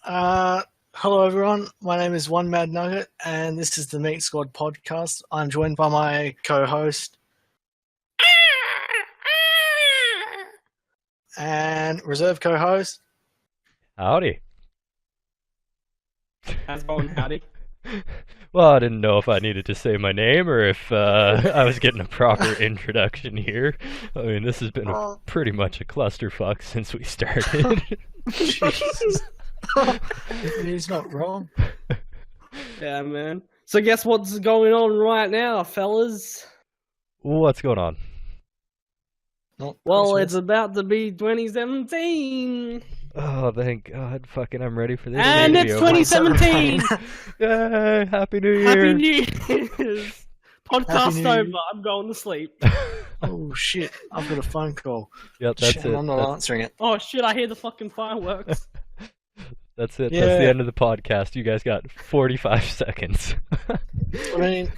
Hello everyone, my name is OneMadNugget and this is the Meat Squad podcast. I'm joined by my co-host and reserve co-host. Howdy. How's it going, howdy? Well, I didn't know if I needed to say my name or if I was getting a proper introduction here. I mean, this has been pretty much a clusterfuck since we started. Jesus. He's not wrong. Yeah, man. So guess what's going on right now, fellas? What's going on? Well, it's about to be 2017. Oh, thank God. Fucking, I'm ready for this. And it's 2017! Yay, Happy New Year! Happy New Year's! Podcast over, I'm going to sleep. Oh shit, I've got a phone call. Yep, that's shit, it. I'm not answering it. Oh shit, I hear the fucking fireworks. That's it. Yeah. That's the end of the podcast. You guys got 45 seconds. I mean,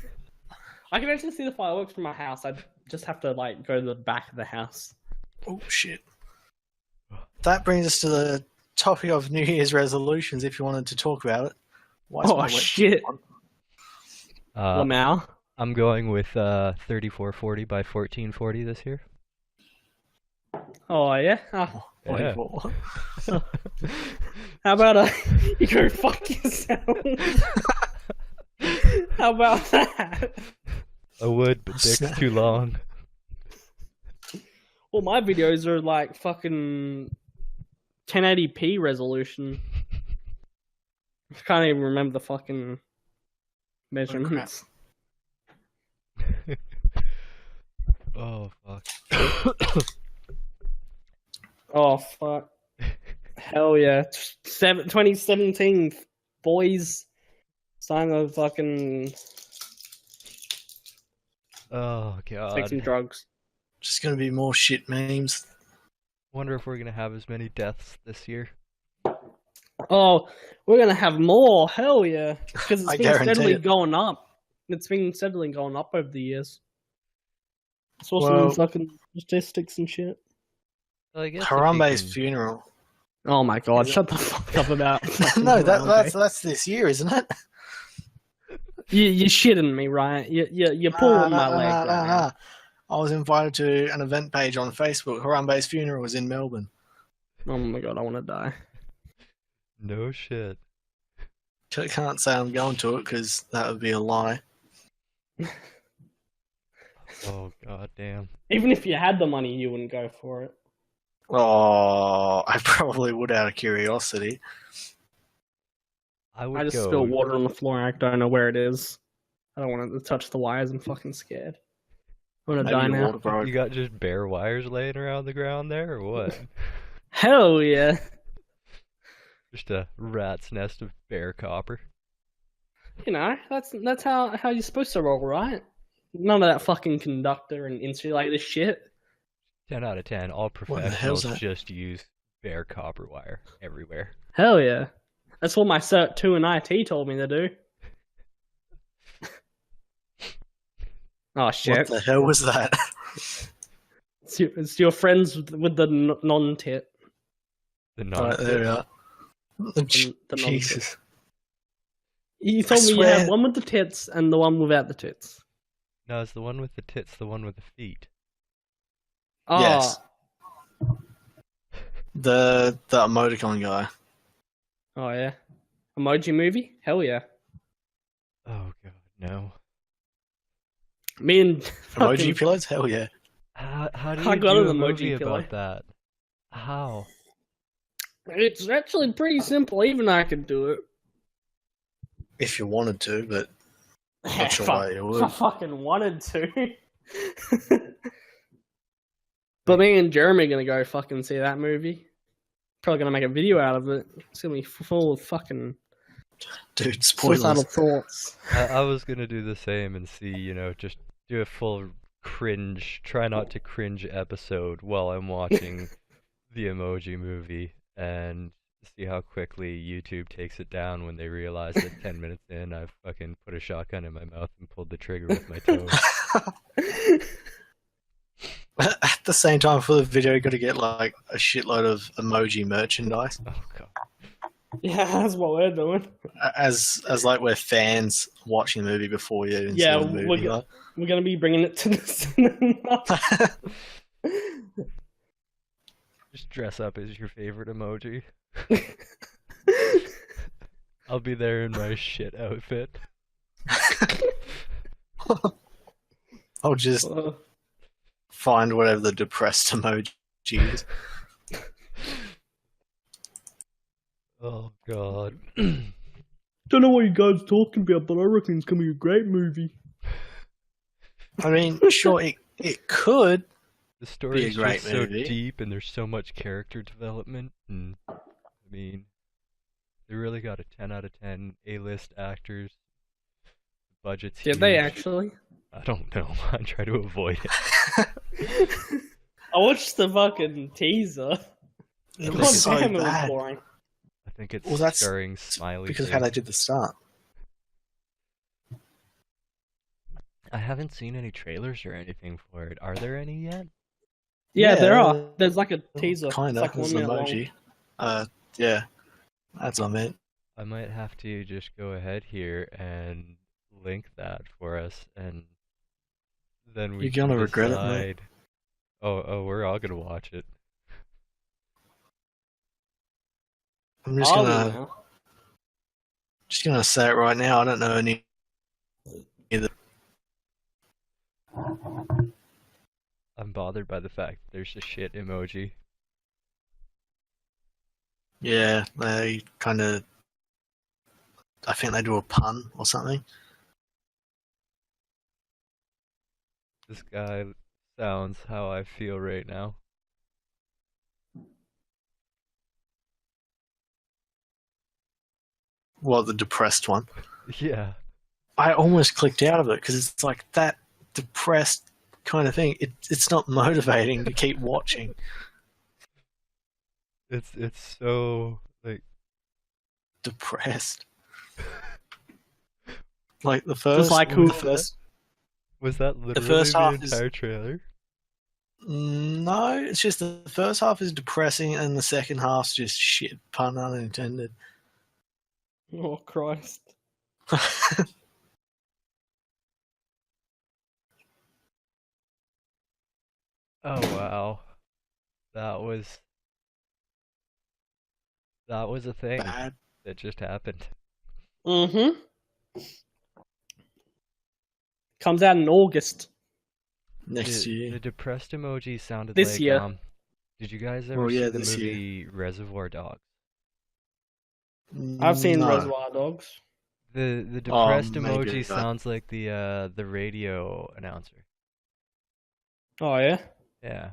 I can actually see the fireworks from my house. I just have to, like, go to the back of the house. oh shit. That brings us to the topic of New Year's resolutions if you wanted to talk about it. Why is Oh my shit. Lamau. I'm going with 3440 by 1440 this year. Oh yeah? Oh. Yeah. what? How about you go fuck yourself? How about that? I would, but dick's too long. Well, my videos are like fucking 1080p resolution. I can't even remember the fucking measurements. Oh, fuck. Oh, fuck. Hell yeah. 2017, boys. Sign of fucking Oh, God. taking drugs. Just gonna be more shit memes. Wonder if we're gonna have as many deaths this year. Oh, we're gonna have more. Hell yeah. Because I it's been guarantee steadily it. going up. It's been steadily going up over the years. It's also Well- fucking statistics and shit. Well, I guess if Harambe's you can- funeral. Oh my god, Is it- shut the fuck up about fucking No, Harambe. that's this year, isn't it? You're shitting me, right? You're pulling my leg right now. Nah. I was invited to an event page on Facebook. Harambe's funeral was in Melbourne. Oh my god, I want to die. No shit. I can't say I'm going to it because that would be a lie. Oh, god damn. Even if you had the money, you wouldn't go for it. Oh, I probably would out of curiosity. I would I just go. spilled water on the floor and I don't know where it is. I don't want it to touch the wires. I'm fucking scared. I'm gonna Maybe die your now. water broke. You got just bare wires laying around the ground there, or what? Hell yeah. Just a rat's nest of bare copper. You know, that's how you're supposed to roll, right? None of that fucking conductor and insulator shit. 10 out of 10. All What the hell's professionals that? just use bare copper wire everywhere. Hell yeah. That's what my Cert 2 in IT told me to do. Oh What shit. the hell was that? It's your friends with the non-tit. The Right, non there we are. The Jesus. You told me you swear- had one with the tits and the one without the tits. No, it's the one with the tits, the one with the feet. Oh, Yes. The emoticon guy. oh yeah. Emoji movie? Hell yeah. Oh god, no. Me and Emoji fucking- pillows? Hell yeah. How do I you got do an a emoji movie pillow. about that? How? It's actually pretty simple. Even I could do it. If you wanted to, but not sure Fuck, why you would. I fucking wanted to. But me and Jeremy are gonna go fucking see that movie. Probably gonna make a video out of it. It's gonna be full of fucking Dude, suicidal spoilers. thoughts. I was gonna do the same and see, just do a full cringe, try not to cringe episode while I'm watching the Emoji Movie and see how quickly YouTube takes it down when they realize that 10 minutes in I've fucking put a shotgun in my mouth and pulled the trigger with my toe. At the same time, for the video, you got to get like a shitload of emoji merchandise. Oh god. Yeah, that's what we're doing. As like we're fans watching the movie before you even Yeah, see the movie. we're gonna be bringing it to the cinema. Just dress up as your favorite emoji. I'll be there in my shit outfit. I'll just find whatever the depressed emoji is. Oh god. Don't know what you guys are talking about, but I reckon it's gonna be a great movie. I mean, sure, it could. The story is great just movie. so deep, and there's so much character development. And I mean, they really got a 10 out of 10 A-list actors. The budget's Did huge. they actually? I don't know. I try to avoid it. I watched the fucking teaser. It God was so damn, it was bad. boring. I think it's Well, that's starring Smiley. because of too. how they did the start. I haven't seen any trailers or anything for it. Are there any yet? Yeah, there Yeah, are. There's like a teaser. Kind It's of. like 1 There's an minute long. emoji. Yeah. That's what I meant. I might have to just go ahead here and link that for us, and then we You're can gonna regret it, mate. decide. Oh, we're all gonna watch it. I'm just gonna say it right now. I don't know any either. I'm bothered by the fact that there's a shit emoji. Yeah, they kind of. I think they do a pun or something. This guy sounds how I feel right now. Well, the depressed one. Yeah. I almost clicked out of it because it's like that depressed kind of thing. It's not motivating to keep watching. It's so like Depressed. Like the first. Just like who? The first. was that literally first the half is- entire trailer? No, it's just the first half is depressing and the second half's just shit. Pun unintended. Oh Christ! Oh wow. That was a thing Bad. that just happened. Mm-hmm. Comes out in August. Next The year. depressed emoji sounded This like year. Did you guys ever Well, see yeah, the this year. movie Reservoir Dogs? I've seen No. Reservoir Dogs. The depressed maybe emoji not. sounds like the radio announcer. Oh yeah. Yeah.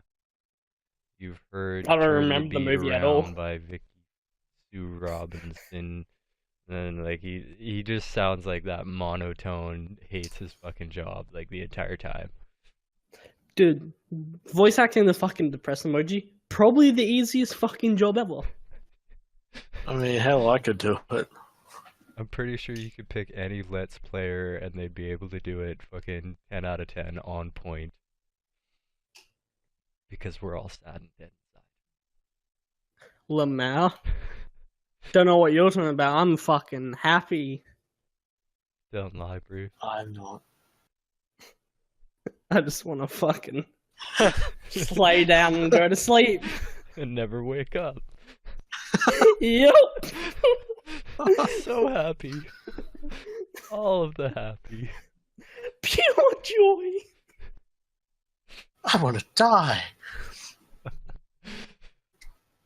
You've heard I don't Turn remember the Beat movie at all. Around by Vicky Sue Robinson. And like he just sounds like that monotone, hates his fucking job like the entire time. Dude, voice acting the fucking depressed emoji, probably the easiest fucking job ever. I mean, hell, I could do it. I'm pretty sure you could pick any Let's Player and they'd be able to do it fucking 10 out of 10 on point. Because we're all sad and dead Lamau. Don't know what you're talking about. I'm fucking happy. inside. Don't lie, Bruce. I'm not. I just want to fucking just lay down and go to sleep. And never wake up. Yep. So happy. All of the happy. Pure joy. I want to die.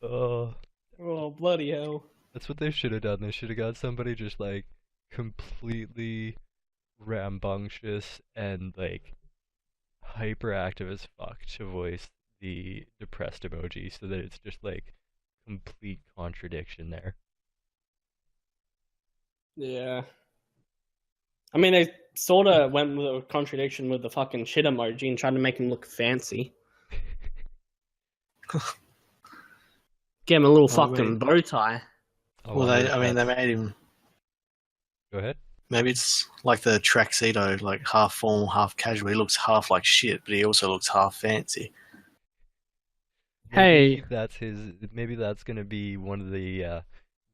Oh, Oh, bloody hell. that's what they should have done. They should have got somebody just like completely rambunctious and like hyperactive as fuck to voice the depressed emoji so that it's just like complete contradiction there. Yeah. I mean, they sort of went with a contradiction with the fucking shit emoji and tried to make him look fancy. Get him a little Oh, fucking wait. bow tie. Well, they made him. Go ahead. Maybe it's like the tuxedo, like half formal, half casual. He looks half like shit, but he also looks half fancy. Hey. Maybe that's his. Maybe that's gonna be one of the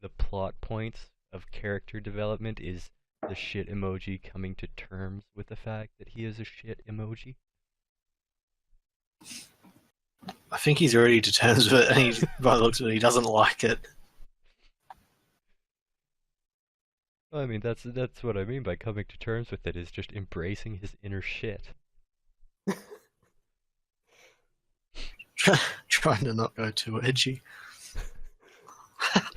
the plot points of character development is the shit emoji coming to terms with the fact that he is a shit emoji. I think he's already to terms with it, and he, by the looks of it, he doesn't like it. I mean, that's what I mean by coming to terms with it, is just embracing his inner shit. Trying to not go too edgy.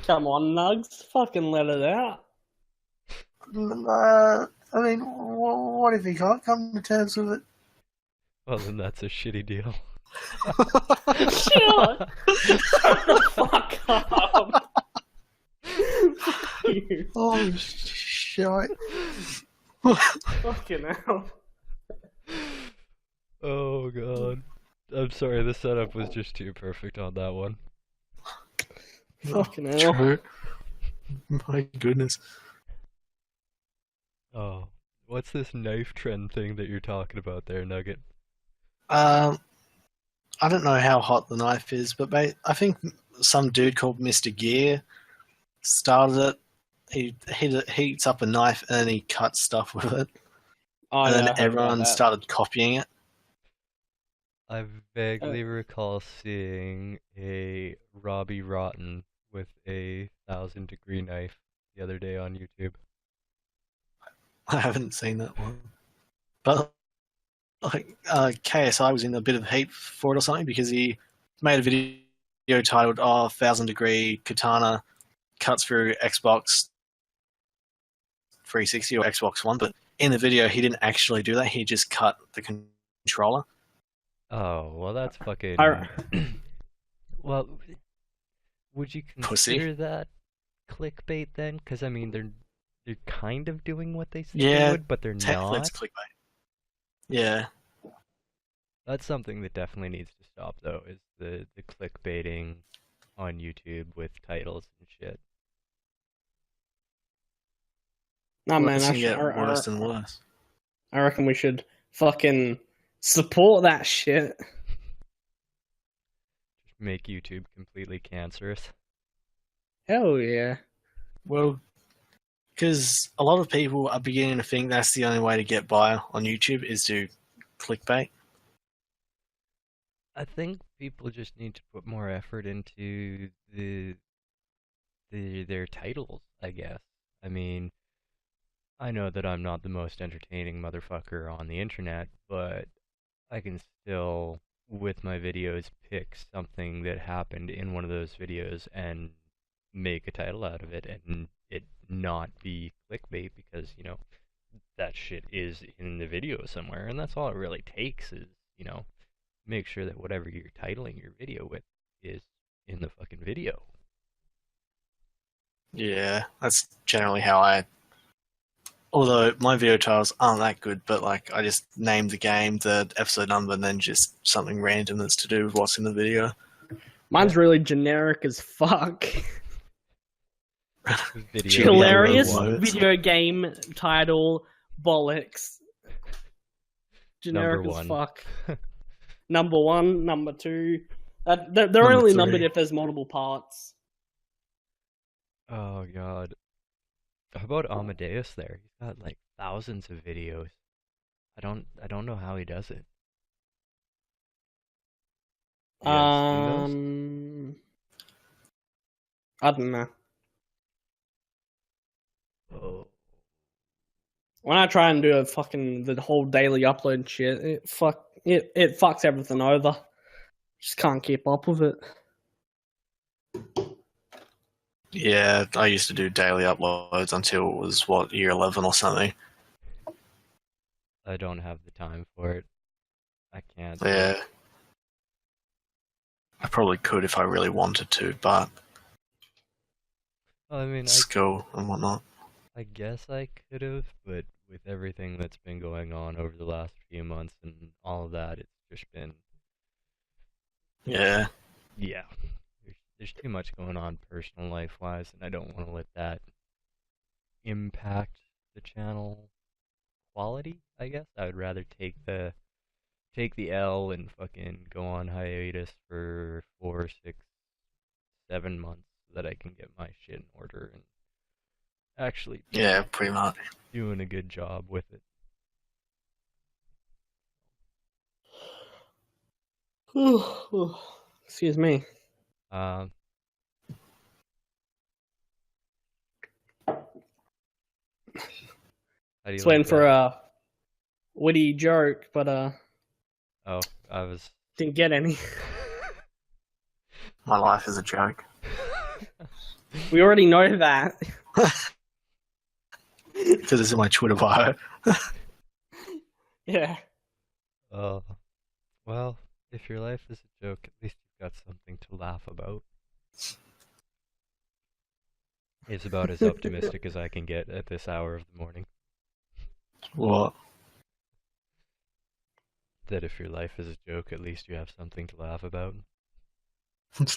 Come on, Nugs. Fucking let it out. I mean, what if he can't come to terms with it? Well, then that's a shitty deal. Shut the fuck up. Fuck you. Oh, shit. Fucking hell. Oh god. I'm sorry, the setup was just too perfect on that one. Fucking hell. True. My goodness. Oh. What's this knife trend thing that you're talking about there, Nugget? I don't know how hot the knife is, but I think some dude called Mr. Gear started it. He heats up a knife and he cuts stuff with it. Oh, And yeah, I then heard about everyone that. started copying it. I vaguely recall seeing a Robbie Rotten with a 1,000-degree knife the other day on YouTube. I haven't seen that one. But like KSI was in a bit of heat for it or something because he made a video titled 1,000-degree katana cuts through Xbox 360 or Xbox One, but in the video he didn't actually do that. He just cut the controller. Oh, well that's fucking... Well, would you Pussy. consider that clickbait then? Because I mean, they're kind of doing what they say Yeah, they would, but they're Technically not. it's clickbait. Yeah. That's something that definitely needs to stop, though, is the clickbaiting on YouTube with titles and shit. Nah, Well, man, it's I, gonna should, get worse and worse. I reckon we should fucking support that shit. Just make YouTube completely cancerous. Hell yeah. Well, because a lot of people are beginning to think that's the only way to get by on YouTube is to clickbait. I think people just need to put more effort into their titles, I guess. I mean, I know that I'm not the most entertaining motherfucker on the internet, but I can still, with my videos, pick something that happened in one of those videos and make a title out of it and it not be clickbait because, you know, that shit is in the video somewhere, and that's all it really takes is, you know, make sure that whatever you're titling your video with is in the fucking video. Yeah, that's generally how I. Although my video titles aren't that good, but like I just name the game, the episode number, and then just something random that's to do with what's in the video. Mine's really generic as fuck. Video Hilarious number one. video game title bollocks. Generic Number as one. fuck. Number 1, number 2. They're Number only 3. numbered if there's multiple parts. Oh god. How about Amadeus there? He's got like thousands of videos. I don't know how he does it. You guys seen those? I don't know. Oh. When I try and do the whole daily upload shit, it fucks everything over. Just can't keep up with it. Yeah, I used to do daily uploads until it was, year 11 or something. I don't have the time for it. I can't. Yeah. I probably could if I really wanted to, but I mean, school and whatnot. I guess I could have, but with everything that's been going on over the last few months and all of that, it's just been... Yeah. Yeah. There's too much going on personal life-wise, and I don't want to let that impact the channel quality, I guess. I would rather take the L and fucking go on hiatus for 4, 6, 7 months so that I can get my shit in order and actually Yeah, pretty much. doing a good job with it. Excuse me. Um, how do you Just like waiting for that? a witty joke, but Oh, I was. didn't get any. My life is a joke. We already know that. Because it's in my Twitter bio. Yeah. Well, if your life is a joke, at least you've got something to laugh about. It's about as optimistic as I can get at this hour of the morning. What? That if your life is a joke, at least you have something to laugh about.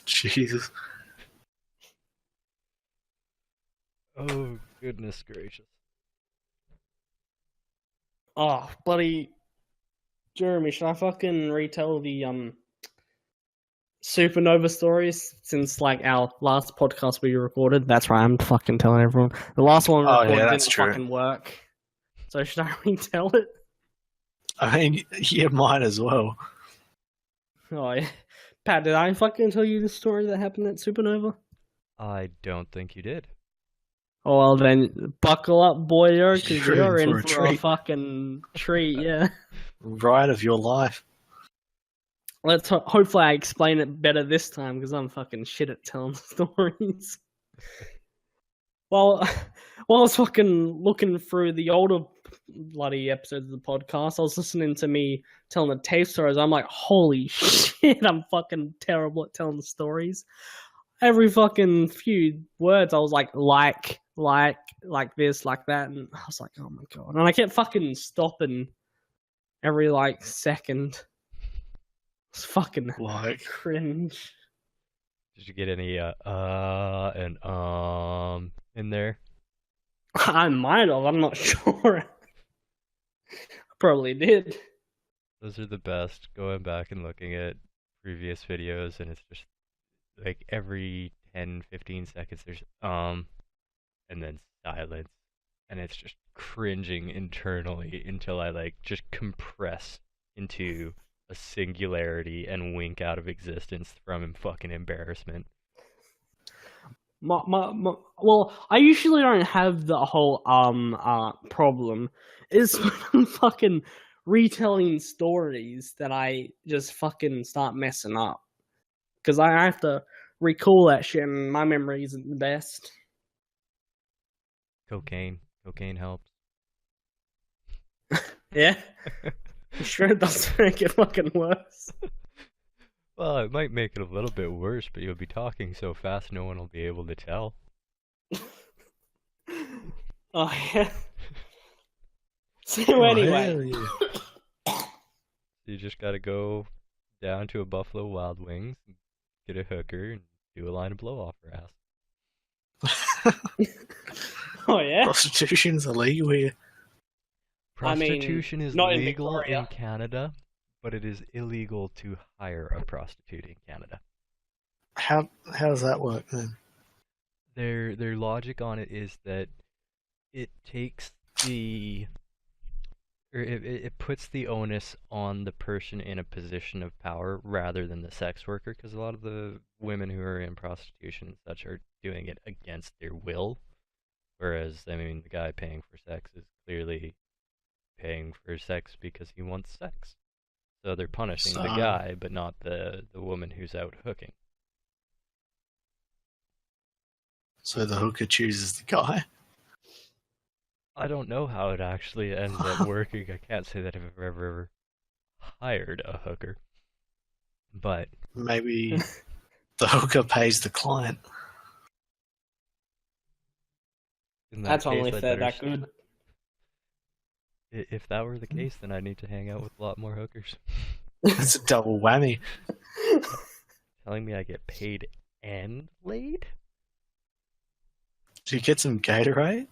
Jesus. Oh, goodness gracious. Oh, bloody Jeremy, should I fucking retell the Supernova stories since like our last podcast we recorded? That's right, I'm fucking telling everyone. The last one we Oh, recorded yeah, that's didn't true. fucking work. So should I retell it? I mean, yeah, mine as well. Oh yeah. Pat, did I fucking tell you the story that happened at Supernova? I don't think you did. Oh well then buckle up, boyo, because You're you're in in for a for a treat. fucking treat, yeah. Ride of your life. Let's hopefully I explain it better this time because I'm fucking shit at telling stories. Well, while I was fucking looking through the older bloody episodes of the podcast, I was listening to me telling the tape stories. I'm like, holy shit, I'm fucking terrible at telling the stories. Every fucking few words, I was like this, like that, and I was like, oh my god. And I kept fucking stopping every like second. It's fucking Like, cringe. Did you get any and in there? I might have, I'm not sure. I probably did. Those are the best. Going back and looking at previous videos, and it's just like every 10-15 seconds there's and then silence, and it's just cringing internally until I like just compress into a singularity and wink out of existence from fucking embarrassment. Well, I usually don't have the whole problem. It's when I'm fucking retelling stories that I just fucking start messing up. Because I have to recall that shit and my memory isn't the best. Cocaine helps. Yeah? You sure it doesn't make it fucking worse? Well, it might make it a little bit worse, but you'll be talking so fast no one will be able to tell. Oh, yeah. So oh, anyway. hell yeah. You just gotta go down to a Buffalo Wild Wings, get a hooker, and do a line of blow off her ass. Oh, yeah? Prostitution's illegal here. I mean, Prostitution is not in legal Victoria. in Canada, but it is illegal to hire a prostitute in Canada. How does that work then? Their logic on it is that it takes it puts the onus on the person in a position of power rather than the sex worker, because a lot of the women who are in prostitution and such are doing it against their will, whereas I mean the guy paying for sex is clearly paying for sex because he wants sex. So they're punishing the guy, but not the woman who's out hooking. So the hooker chooses the guy? I don't know how it actually ends up working. I can't say that I've ever hired a hooker. But Maybe the hooker pays the client. in that That's case, only I'd fair better that good. If that were the case, then I'd need to hang out with a lot more hookers. It's a double whammy. Telling me I get paid and laid? Do you get some Gatorade?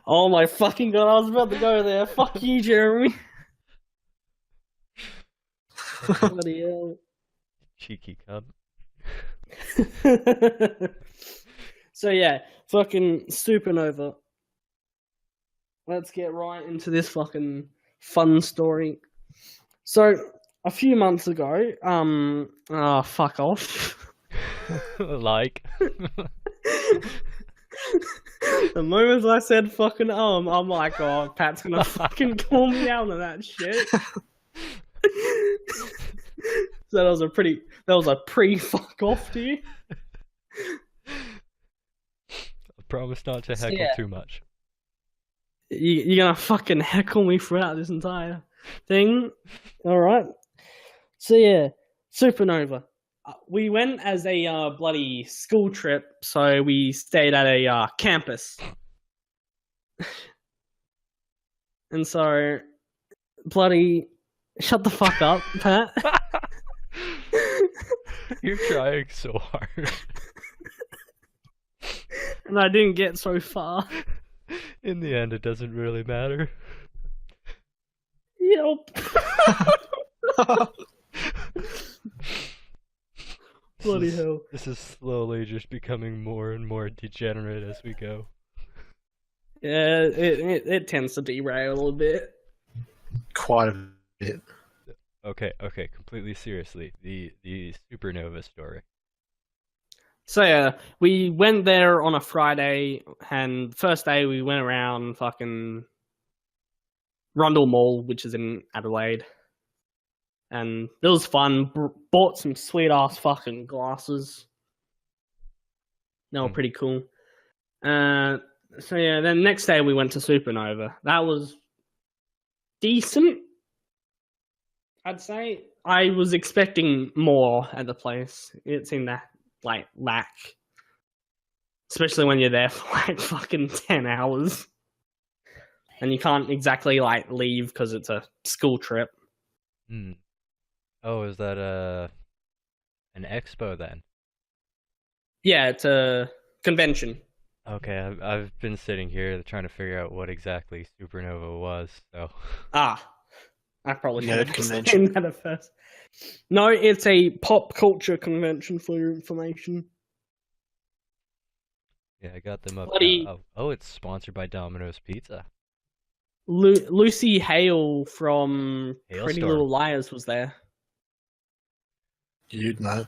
Oh my fucking god, I was about to go there. Fuck you, Jeremy. Bloody hell. Cheeky cunt. So yeah, fucking Supernova. Let's get right into this fucking fun story. So a few months ago, fuck off. Like. The moment I said fucking I'm like, oh, Pat's gonna fucking call me out on that shit. So that was a pre-fuck off to you. I promise not to heckle too much. You're gonna fucking heckle me throughout this entire thing. Alright. So yeah, Supernova. We went as a bloody school trip, so we stayed at a campus. And so, bloody, shut the fuck up, Pat. You're trying so hard. And I didn't get so far. In the end, it doesn't really matter. Yep. Bloody hell. This is slowly just becoming more and more degenerate as we go. Yeah, it tends to derail a little bit. Quite a bit. Okay, completely seriously. The Supernova story. So yeah, we went there on a Friday, and first day we went around fucking Rundle Mall, which is in Adelaide. And it was fun. Bought some sweet ass fucking glasses. They were pretty cool. So yeah, then next day we went to Supernova. That was decent, I'd say. I was expecting more at the place. It seemed to lack, especially when you're there for fucking 10 hours, and you can't exactly leave because it's a school trip. Oh, is that an expo then? Yeah, it's a convention. Okay, I've been sitting here trying to figure out what exactly Supernova was, so... I probably should have convention. explained that at first. No, it's a pop culture convention for your information. Yeah, I got them up. Oh, it's sponsored by Domino's Pizza. Lucy Hale from Hailstorm. Pretty Little Liars was there. You'd know.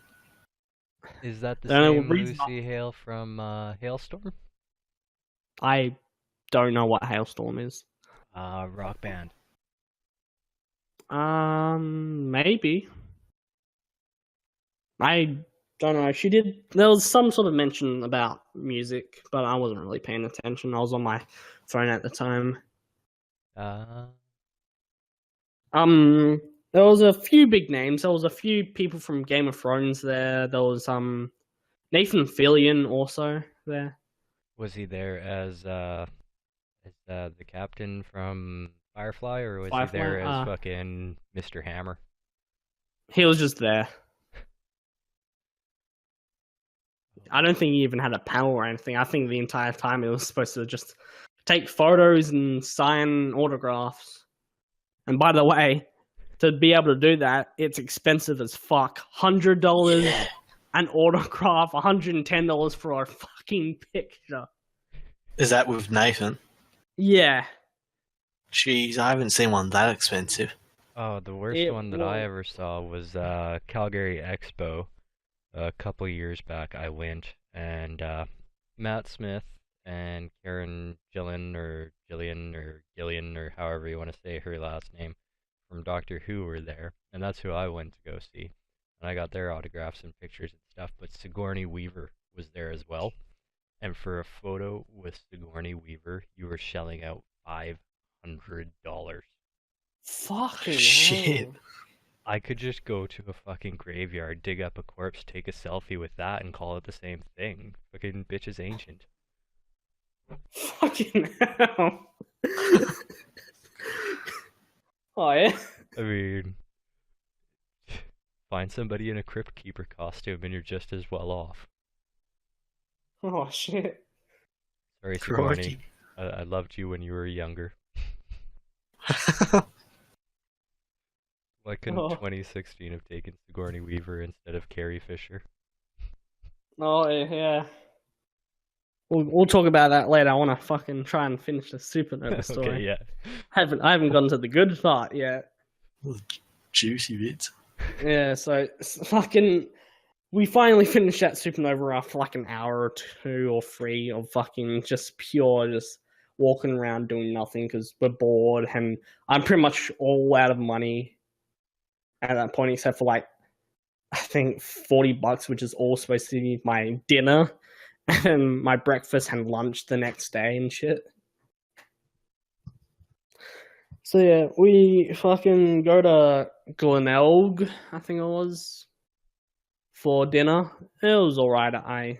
Is that the same Lucy Hale from Hailstorm? I don't know what Hailstorm is. Rock band. Maybe. I don't know. There was some sort of mention about music, but I wasn't really paying attention. I was on my phone at the time. There was a few big names. There was a few people from Game of Thrones there. There was Nathan Fillion also there. Was he there as the captain from Firefly, or was he there as fucking Mr. Hammer? He was just there. I don't think he even had a panel or anything. I think the entire time it was supposed to just take photos and sign autographs. And by the way, to be able to do that, it's expensive as fuck. $100 an autograph, $110 for a fucking picture. Is that with Nathan? Yeah. Jeez, I haven't seen one that expensive. Oh, the worst one that I ever saw was Calgary Expo. A couple years back, I went, and Matt Smith and Karen Gillian, or however you want to say her last name, from Doctor Who were there, and that's who I went to go see. And I got their autographs and pictures and stuff, but Sigourney Weaver was there as well. And for a photo with Sigourney Weaver, you were shelling out $500. Fucking shit. hell. I could just go to a fucking graveyard, dig up a corpse, take a selfie with that, and call it the same thing. Fucking bitch is ancient. Fucking hell. Oh, yeah? I mean, find somebody in a Crypt Keeper costume and you're just as well off. Oh, shit. Sorry, Sigourney. I loved you when you were younger. Why couldn't 2016 have taken Sigourney Weaver instead of Carrie Fisher? Oh yeah. We'll talk about that later. I want to fucking try and finish the Supernova story. Okay, yeah. I haven't gotten to the good part yet. Juicy bits. Yeah, so fucking we finally finished that Supernova after like an hour or 2 or 3 of fucking just walking around doing nothing because we're bored and I'm pretty much all out of money at that point, except for like I think $40, which is all supposed to be my dinner and my breakfast and lunch the next day and shit. So yeah, we fucking go to Glenelg, I think it was, for dinner. It was alright.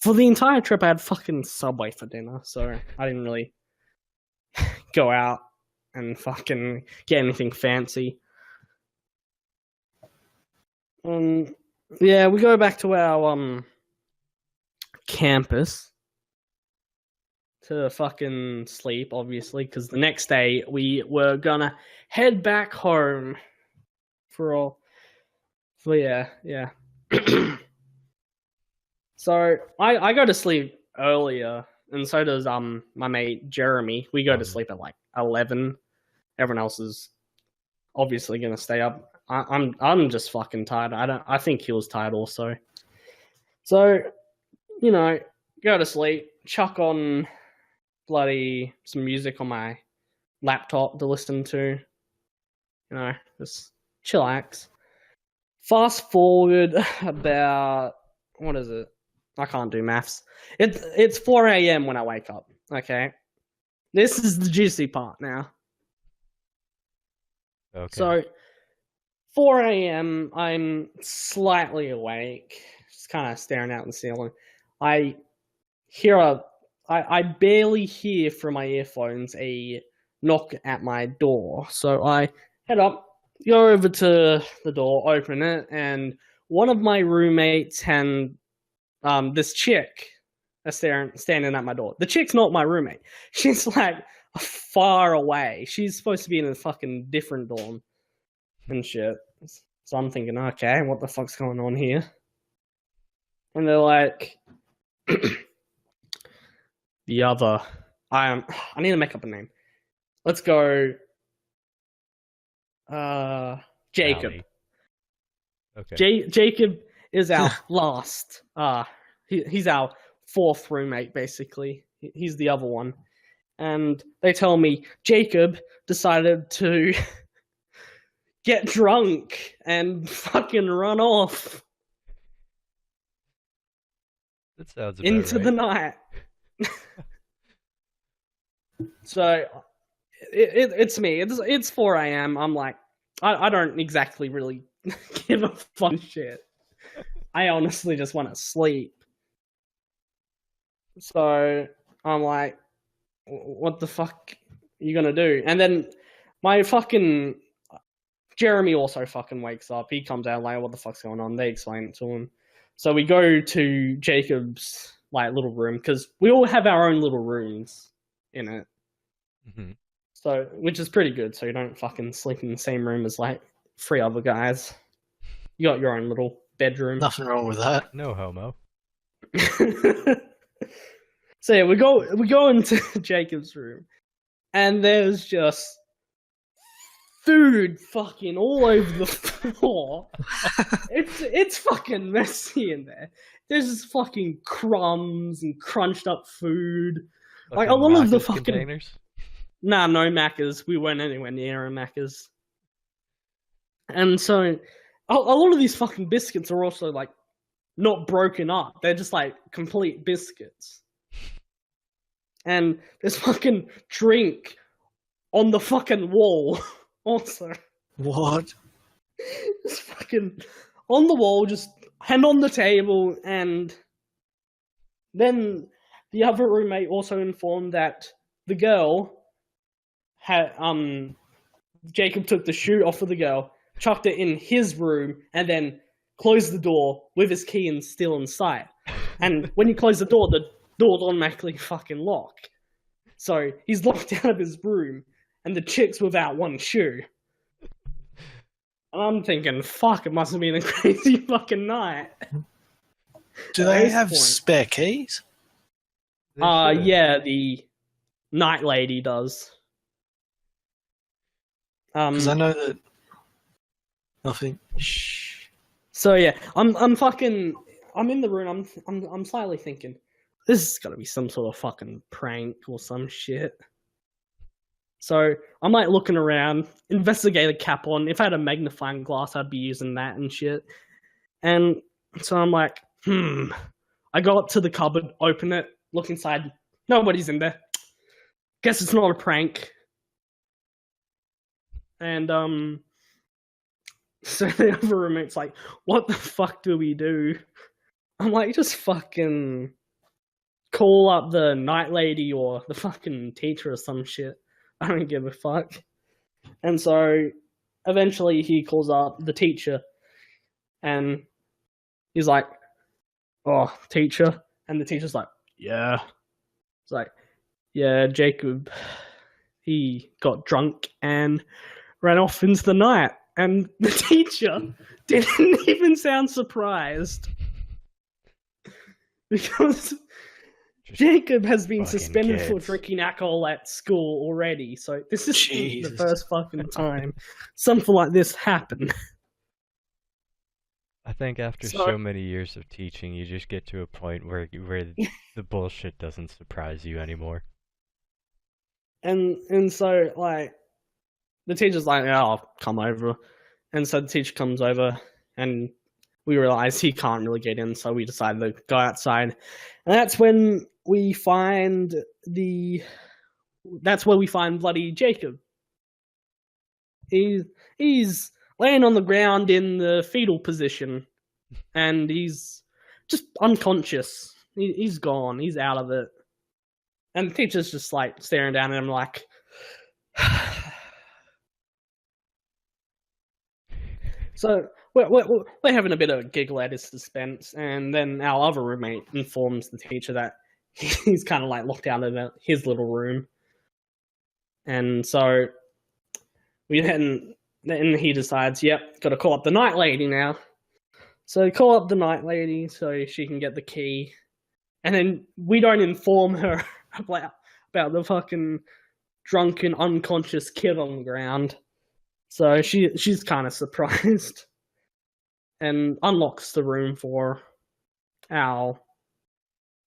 For the entire trip I had fucking Subway for dinner, so I didn't really go out and fucking get anything fancy. Yeah, we go back to our campus to fucking sleep, obviously, because the next day we were gonna head back home for yeah. So I go to sleep earlier, and so does my mate Jeremy. We go to sleep at like 11. Everyone else is obviously gonna stay up. I'm just fucking tired. I think he was tired also. So, you know, go to sleep, chuck on bloody some music on my laptop to listen to. You know, just chillax. Fast forward about what is it? I can't do maths. It's 4 a.m. when I wake up. Okay, this is the juicy part now. Okay. So 4 a.m. I'm slightly awake, just kind of staring out the ceiling. I barely hear from my earphones a knock at my door. So I head up, go over to the door, open it, and one of my roommates and this chick are standing at my door. The chick's not my roommate. She's like far away. She's supposed to be in a fucking different dorm and shit. So I'm thinking, okay, what the fuck's going on here? And they're like, the other. I need to make up a name. Let's go. Jacob. Allie. Okay. Jacob is our last. He's our fourth roommate, basically. He's the other one. And they tell me Jacob decided to get drunk and fucking run off That sounds about into right. the night. So it's me. It's 4 a.m. I'm like, I don't exactly really give a fuck shit. I honestly just want to sleep. So I'm like, what the fuck are you gonna do? And then my fucking Jeremy also fucking wakes up. He comes out like, what the fuck's going on? They explain it to him. So we go to Jacob's like little room because we all have our own little rooms in it. Mm-hmm. So, which is pretty good. So you don't fucking sleep in the same room as like 3 other guys. You got your own little bedroom. Nothing wrong with that. No homo. So yeah, we go into Jacob's room, and there's just food fucking all over the floor. It's fucking messy in there. There's just fucking crumbs and crunched up food. Like a lot of the fucking containers. Nah, no Maccas. We weren't anywhere near a Maccas. And so a lot of these fucking biscuits are also like not broken up. They're just like complete biscuits. And there's fucking drink on the fucking wall also. What? Just fucking on the wall, just hand on the table, and then the other roommate also informed that the girl had Jacob took the shoe off of the girl, chucked it in his room, and then closed the door with his key and still inside. And when you close the door automatically fucking lock. So he's locked out of his room, and the chick's without one shoe. And I'm thinking, fuck, it must have been a crazy fucking night. Do At they this have point- spare keys? They should. Yeah, the night lady does. Because I know that nothing. Shh. So yeah, I'm in the room. I'm slightly thinking this is gotta be some sort of fucking prank or some shit. So I'm like looking around, investigator cap on. If I had a magnifying glass, I'd be using that and shit. And so I'm like, I go up to the cupboard, open it, look inside. Nobody's in there. Guess it's not a prank. And so the other roommate's like, what the fuck do we do? I'm like, just fucking call up the night lady or the fucking teacher or some shit. I don't give a fuck. And so eventually he calls up the teacher and he's like, oh, teacher. And the teacher's like, yeah. It's like, yeah, Jacob, he got drunk and ran off into the night. And the teacher didn't even sound surprised. Because Jacob has been fucking suspended for kids. drinking alcohol at school already. So this is the Jesus. first fucking time something like this happened. I think after So- so many years of teaching, you just get to a point where the bullshit doesn't surprise you anymore. And so like the teacher's like, yeah, I'll come over. And so the teacher comes over and we realize he can't really get in, so we decide to go outside. And that's when we find bloody Jacob. He's laying on the ground in the fetal position and he's just unconscious. He's gone. He's out of it. And the teacher's just like staring down at him like So we're having a bit of a giggle at his suspense, and then our other roommate informs the teacher that he's kind of like locked out of his little room. And so then he decides, yep, got to call up the night lady now. So call up the night lady so she can get the key. And then we don't inform her about the fucking drunken, unconscious kid on the ground. So she's kind of surprised and unlocks the room for our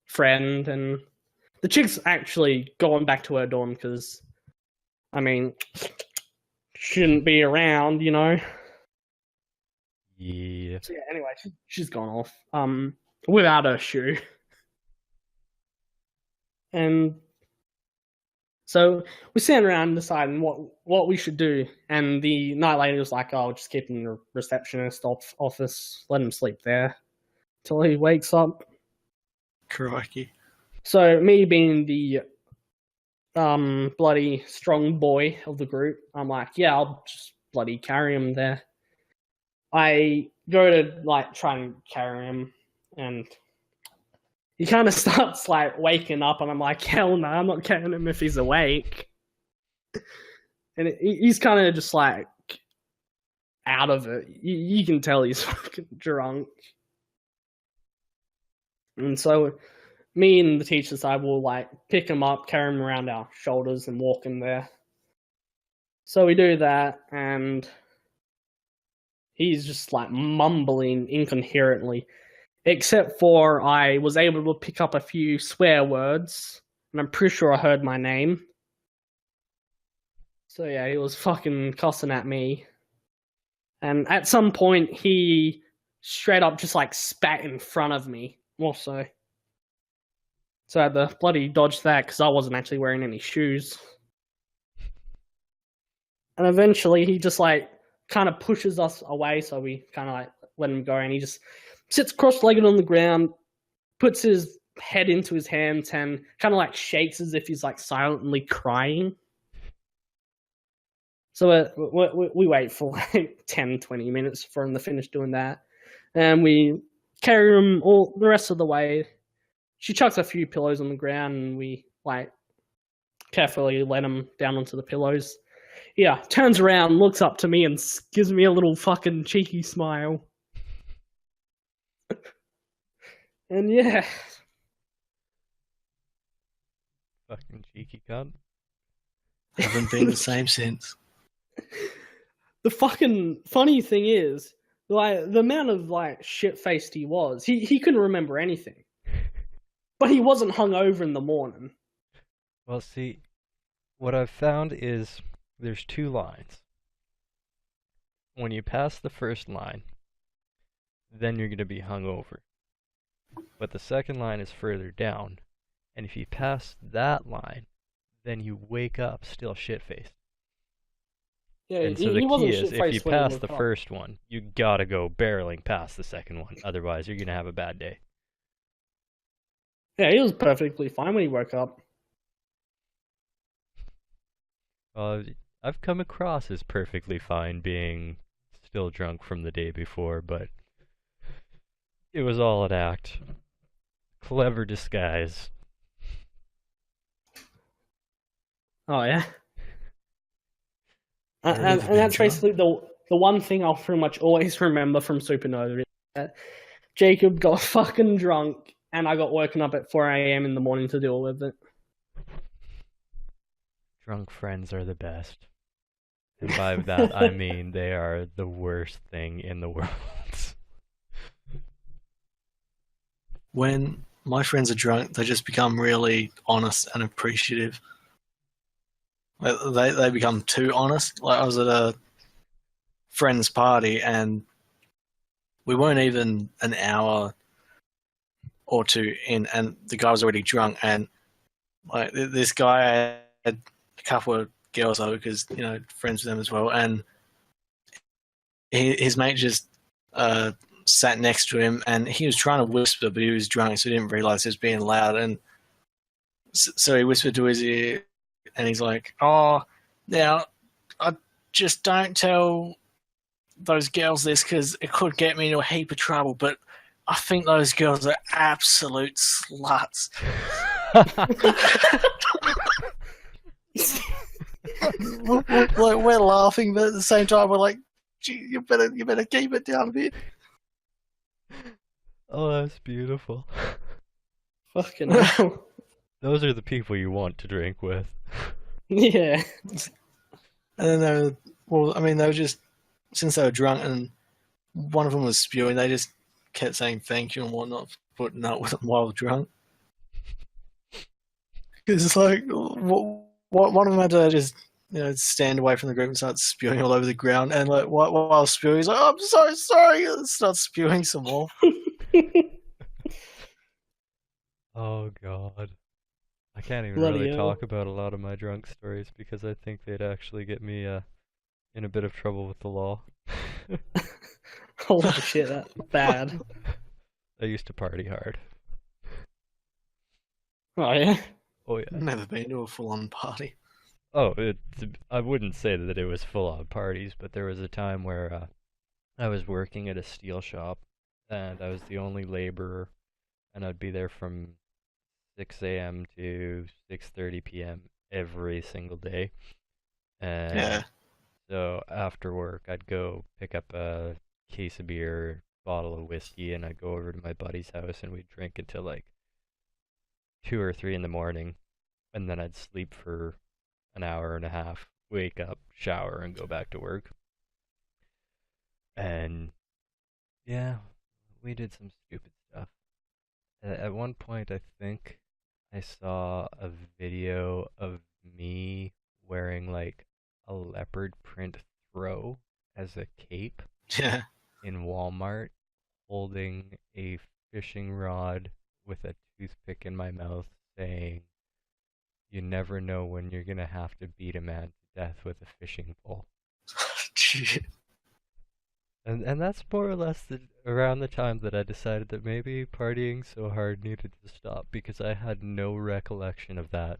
friend. And the chick's actually going back to her dorm because, I mean, shouldn't be around, you know? Yeah. So yeah, anyway, she's gone off without her shoe. And so we're sitting around deciding what we should do. And the night lady was like, oh, just keep him in the receptionist office, let him sleep there till he wakes up. Crikey. So me being the bloody strong boy of the group, I'm like, yeah, I'll just bloody carry him there. I go to like try and carry him, and he kind of starts like waking up, and I'm like, hell no, I'm not carrying him if he's awake. And he's kind of just like out of it. You can tell he's fucking drunk. And so me and the teacher side will like pick him up, carry him around our shoulders, and walk him there. So we do that, and he's just like mumbling incoherently. Except for I was able to pick up a few swear words, and I'm pretty sure I heard my name. So yeah, he was fucking cussing at me. And at some point, he straight up just like spat in front of me, also. So I had to bloody dodge that because I wasn't actually wearing any shoes. And eventually, he just like kind of pushes us away, so we kind of like let him go, and he just sits cross-legged on the ground, puts his head into his hands, and kind of like shakes as if he's like silently crying. So we wait for like 10, 20 minutes for him to finish doing that. And we carry him all the rest of the way. She chucks a few pillows on the ground, and we like carefully let him down onto the pillows. Yeah, turns around, looks up to me, and gives me a little fucking cheeky smile. And yeah, Fucking cheeky cunt. Haven't been the same since. the fucking funny thing is, like, the amount of like shit faced he was, he couldn't remember anything. But he wasn't hungover in the morning. Well, see, what I've found is there's two lines. When you pass the first line, then you're going to be hungover. But the second line is further down, and if you pass that line, then you wake up still shit-faced. Yeah, And so he the wasn't key is, if you shit-faced when he pass woke the up. first one, you gotta go barreling past the second one. Otherwise, you're gonna have a bad day. Yeah, he was perfectly fine when he woke up. I've come across as perfectly fine being still drunk from the day before, but it was all an act. Clever disguise. Oh yeah. I've And never been that's drunk. basically the one thing I'll pretty much always remember from Supernova. Is that Jacob got fucking drunk, and I got woken up at 4 a.m. in the morning to deal with it. Drunk friends are the best. And by that, I mean they are the worst thing in the world. When my friends are drunk, they just become really honest and appreciative. They become too honest. Like, I was at a friend's party and we weren't even an hour or two in, and the guy was already drunk. And like, this guy had a couple of girls over because, you know, friends with them as well. And his mate just sat next to him, and he was trying to whisper, but he was drunk, so he didn't realize he was being loud. And so he whispered to his ear, and he's like, "Oh, now I just don't tell those girls this because it could get me into a heap of trouble, but I think those girls are absolute sluts." Like, we're laughing, but at the same time we're like, "Gee, you better keep it down a bit." Oh, that's beautiful. Fucking hell. Those are the people you want to drink with. Yeah. And then they were just, since they were drunk and one of them was spewing, they just kept saying thank you and whatnot for putting up with them while drunk. Because it's like, what one of them had to just, you know, stand away from the group and start spewing all over the ground. And like, while spewing, he's like, "Oh, I'm so sorry," and start spewing some more. Oh god. I can't even Bloody really hell. talk about a lot of my drunk stories because I think they'd actually get me in a bit of trouble with the law. Holy shit, that's bad. I used to party hard. Oh yeah. Oh yeah. Never been to a full-on party. Oh, I wouldn't say that it was full-on parties, but there was a time where I was working at a steel shop, and I was the only laborer, and I'd be there from 6 a.m. to 6:30 p.m. every single day. And Yeah. so after work, I'd go pick up a case of beer, bottle of whiskey, and I'd go over to my buddy's house, and we'd drink until like 2 or 3 in the morning, and then I'd sleep for an hour and a half, wake up, shower, and go back to work. And yeah, we did some stupid stuff. At one point, I think I saw a video of me wearing like a leopard print throw as a cape Yeah. in Walmart, holding a fishing rod with a toothpick in my mouth, saying, "You never know when you're gonna have to beat a man to death with a fishing pole." Shit. And that's more or less around the time that I decided that maybe partying so hard needed to stop, because I had no recollection of that.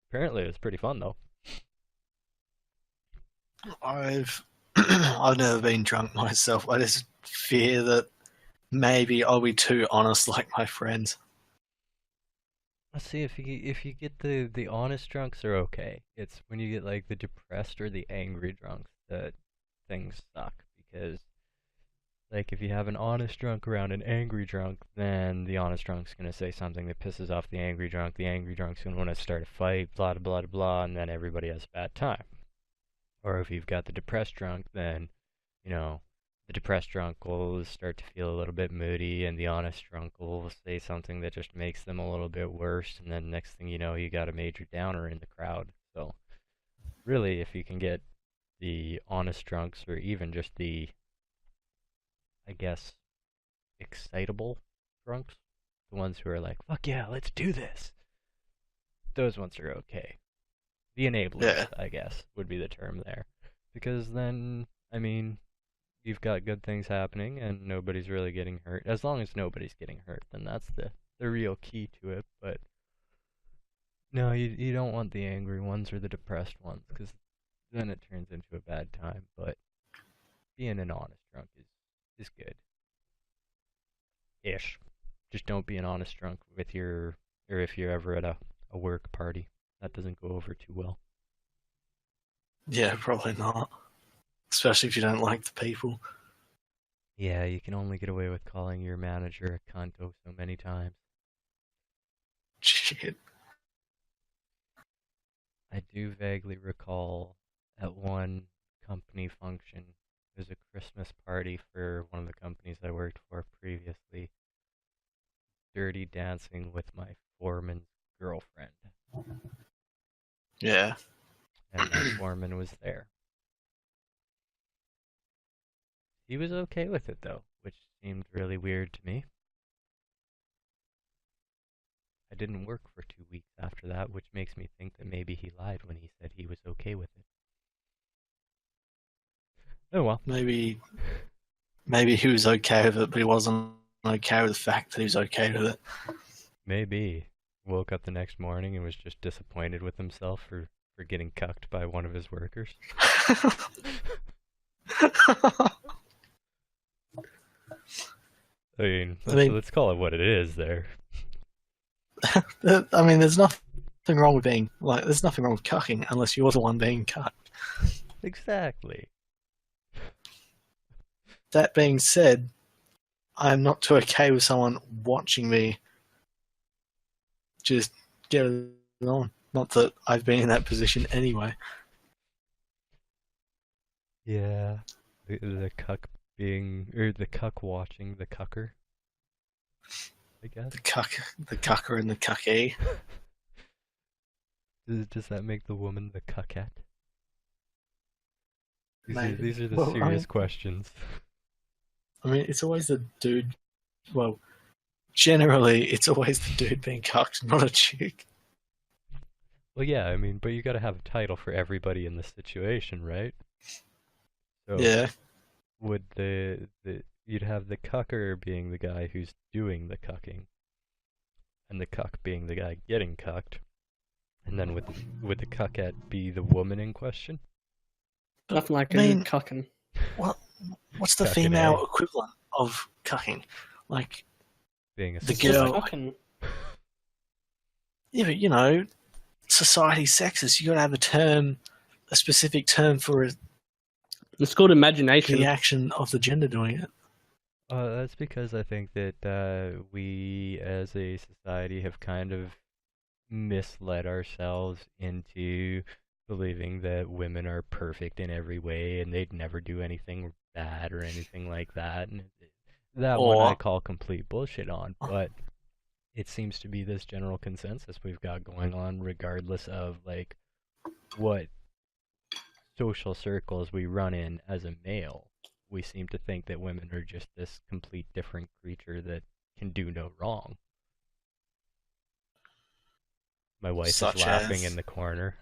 Apparently it was pretty fun though. I've never been drunk myself. I just fear that maybe I'll be too honest like my friends. Let's see, if you get the honest drunks are okay. It's when you get like the depressed or the angry drunks that things suck, because Like, if you have an honest drunk around an angry drunk, then the honest drunk's gonna say something that pisses off the angry drunk. The angry drunk's gonna want to start a fight, blah, blah, blah, blah, and then everybody has a bad time. Or if you've got the depressed drunk, then, you know, the depressed drunk will start to feel a little bit moody, and the honest drunk will say something that just makes them a little bit worse, and then next thing you know, you got a major downer in the crowd. So, really, if you can get the honest drunks, or even just the, I guess, excitable drunks, the ones who are like, fuck yeah, let's do this, those ones are okay. The enablers, Yeah. I guess, would be the term there. Because then, I mean, you've got good things happening and nobody's really getting hurt. As long as nobody's getting hurt, then that's the real key to it. But no, you don't want the angry ones or the depressed ones, because then it turns into a bad time. But being an honest drunk is good. Ish. Just don't be an honest drunk with your, or if you're ever at a work party. That doesn't go over too well. Yeah, probably not. Especially if you don't like the people. Yeah, you can only get away with calling your manager a cunto so many times. Shit. I do vaguely recall at one company function, it was a Christmas party for one of the companies I worked for previously, dirty dancing with my foreman's girlfriend. Yeah. And my foreman was there. He was okay with it though, which seemed really weird to me. I didn't work for 2 weeks after that, which makes me think that maybe he lied when he said he was okay with it. Oh well. Maybe he was okay with it, but he wasn't okay with the fact that he was okay with it. Maybe. Woke up the next morning and was just disappointed with himself for getting cucked by one of his workers. I mean, let's call it what it is there. I mean, there's nothing wrong with there's nothing wrong with cucking unless you're the one being cucked. Exactly. That being said, I'm not too okay with someone watching me just get it on. Not that I've been in that position anyway. Yeah. The cuck being, or the cuck watching the cucker, I guess. The cucker and the cucky. Does that make the woman the cuckette? Maybe. These are the serious questions. I mean, it's always the dude. Well, generally, it's always the dude being cucked, not a chick. Well, yeah, I mean, but you gotta have a title for everybody in the situation, right? So Yeah. Would you'd have the cucker being the guy who's doing the cucking, and the cuck being the guy getting cucked, and then would the cuckette be the woman in question? Nothing like cucking. What's the female equivalent of cucking? Like being a the girl. Yeah, but you know, society's sexist. You got to have a specific term for it. It's called imagination. The action of the gender doing it. That's because I think that we as a society have kind of misled ourselves into believing that women are perfect in every way and they'd never do anything bad or anything like that. And that one I call complete bullshit on, but it seems to be this general consensus we've got going on regardless of like what social circles we run in as a male. We seem to think that women are just this complete different creature that can do no wrong. My wife is laughing in the corner.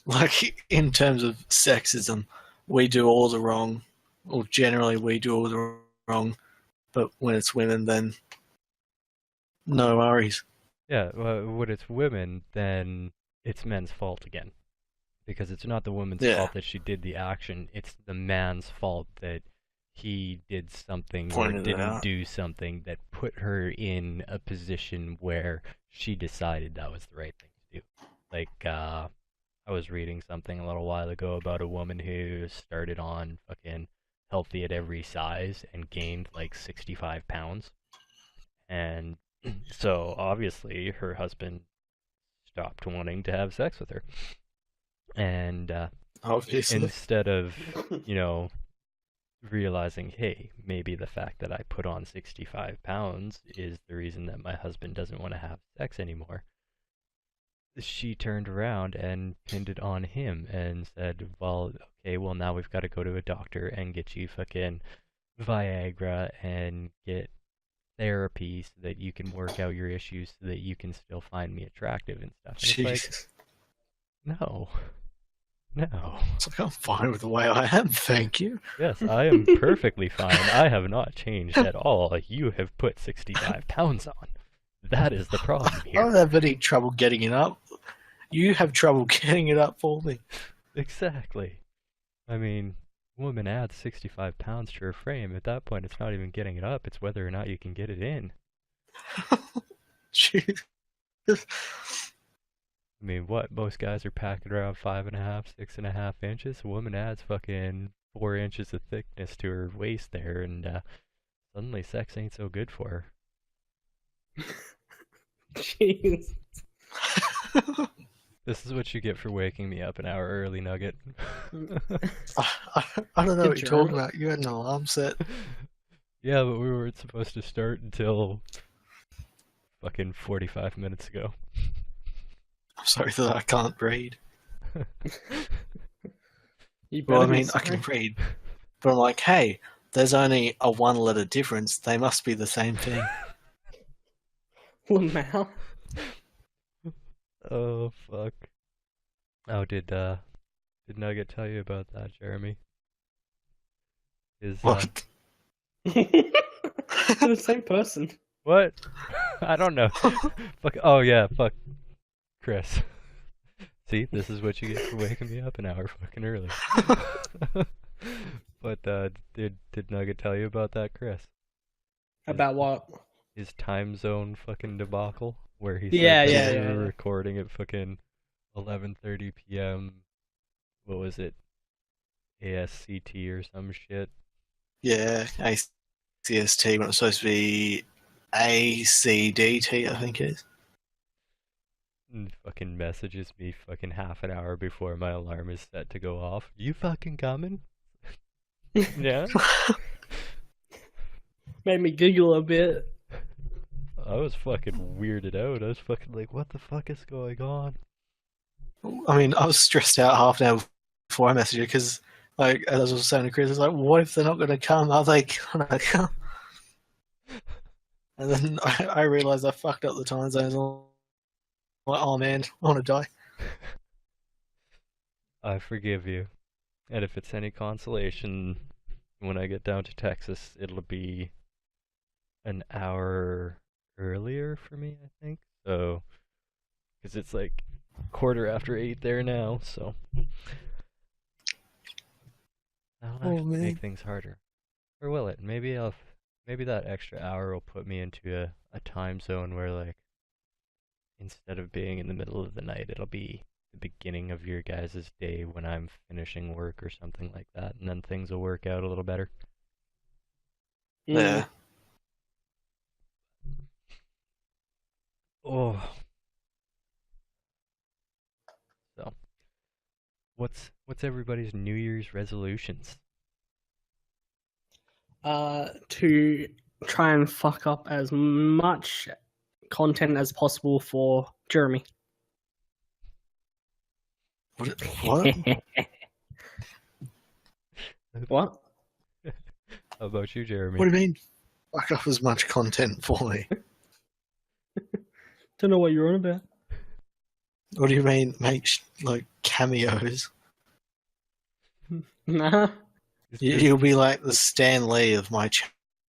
Like, in terms of sexism, we do all the wrong, or generally we do all the wrong, but when it's women, then no worries. Yeah, well, when it's women, then it's men's fault again. Because it's not the woman's fault that she did the action, it's the man's fault that he did something or didn't do something that put her in a position where she decided that was the right thing to do. Like, I was reading something a little while ago about a woman who started on fucking healthy at every size and gained like 65 pounds. And so obviously her husband stopped wanting to have sex with her. And Obviously. instead of, you know, realizing, hey, maybe the fact that I put on 65 pounds is the reason that my husband doesn't want to have sex anymore, she turned around and pinned it on him and said, well, okay, well, now we've got to go to a doctor and get you fucking Viagra and get therapy so that you can work out your issues so that you can still find me attractive and stuff. And it's Jesus. like, no. No. It's like, I'm fine with the way I am, thank you. Yes, I am perfectly fine. I have not changed at all. You have put 65 pounds on. That is the problem I here. don't have any trouble getting it up. You have trouble getting it up for me. Exactly. I mean, woman adds 65 pounds to her frame. At that point, it's not even getting it up. It's whether or not you can get it in. Jesus. I mean, what? Most guys are packing around 5.5, 6.5 inches. A woman adds fucking 4 inches of thickness to her waist there, and suddenly sex ain't so good for her. Jeez. This is what you get for waking me up an hour early, Nugget. I don't know what you're talking about. You had an alarm set. Yeah, but we weren't supposed to start until fucking 45 minutes ago. I'm sorry that I can't read. Well, I mean, I can read. But I'm like, hey, there's only a 1-letter difference. They must be the same thing. Lamau. Oh, fuck. Oh, did Nugget tell you about that, Jeremy? What? They're the same person. What? I don't know. Fuck. Oh, yeah, fuck. Chris. See, this is what you get for waking me up an hour fucking early. But, did Nugget tell you about that, Chris? About what? His time zone fucking debacle? Where he Yeah, said yeah, we were yeah. recording at fucking 11:30 p.m. What was it? ASCT or some shit. Yeah, ACST when it's supposed to be ACDT, I think it is. And fucking messages me fucking half an hour before my alarm is set to go off. You fucking coming? Yeah? Made me giggle a bit. I was fucking weirded out. I was fucking like, what the fuck is going on? I mean, I was stressed out half an hour before I messaged you because, like, as I was saying to Chris, I was like, what if they're not going to come? Are they going to come? And then I realised I fucked up the time zones. I'm like, oh man, I want to die. I forgive you. And if it's any consolation, when I get down to Texas, it'll be an hour earlier for me, I think. So, because it's like 8:15 there now, so that'll actually make things harder. Or will it? Maybe that extra hour will put me into a time zone where, like, instead of being in the middle of the night, it'll be the beginning of your guys' day when I'm finishing work or something like that, and then things will work out a little better. Yeah. Oh. So, what's everybody's New Year's resolutions? To try and fuck up as much content as possible for Jeremy. What? What? How about you, Jeremy? What do you mean? Fuck up as much content for me. Don't know what you're on about. What do you mean? Make like cameos? Nah. You'll be like the Stan Lee of my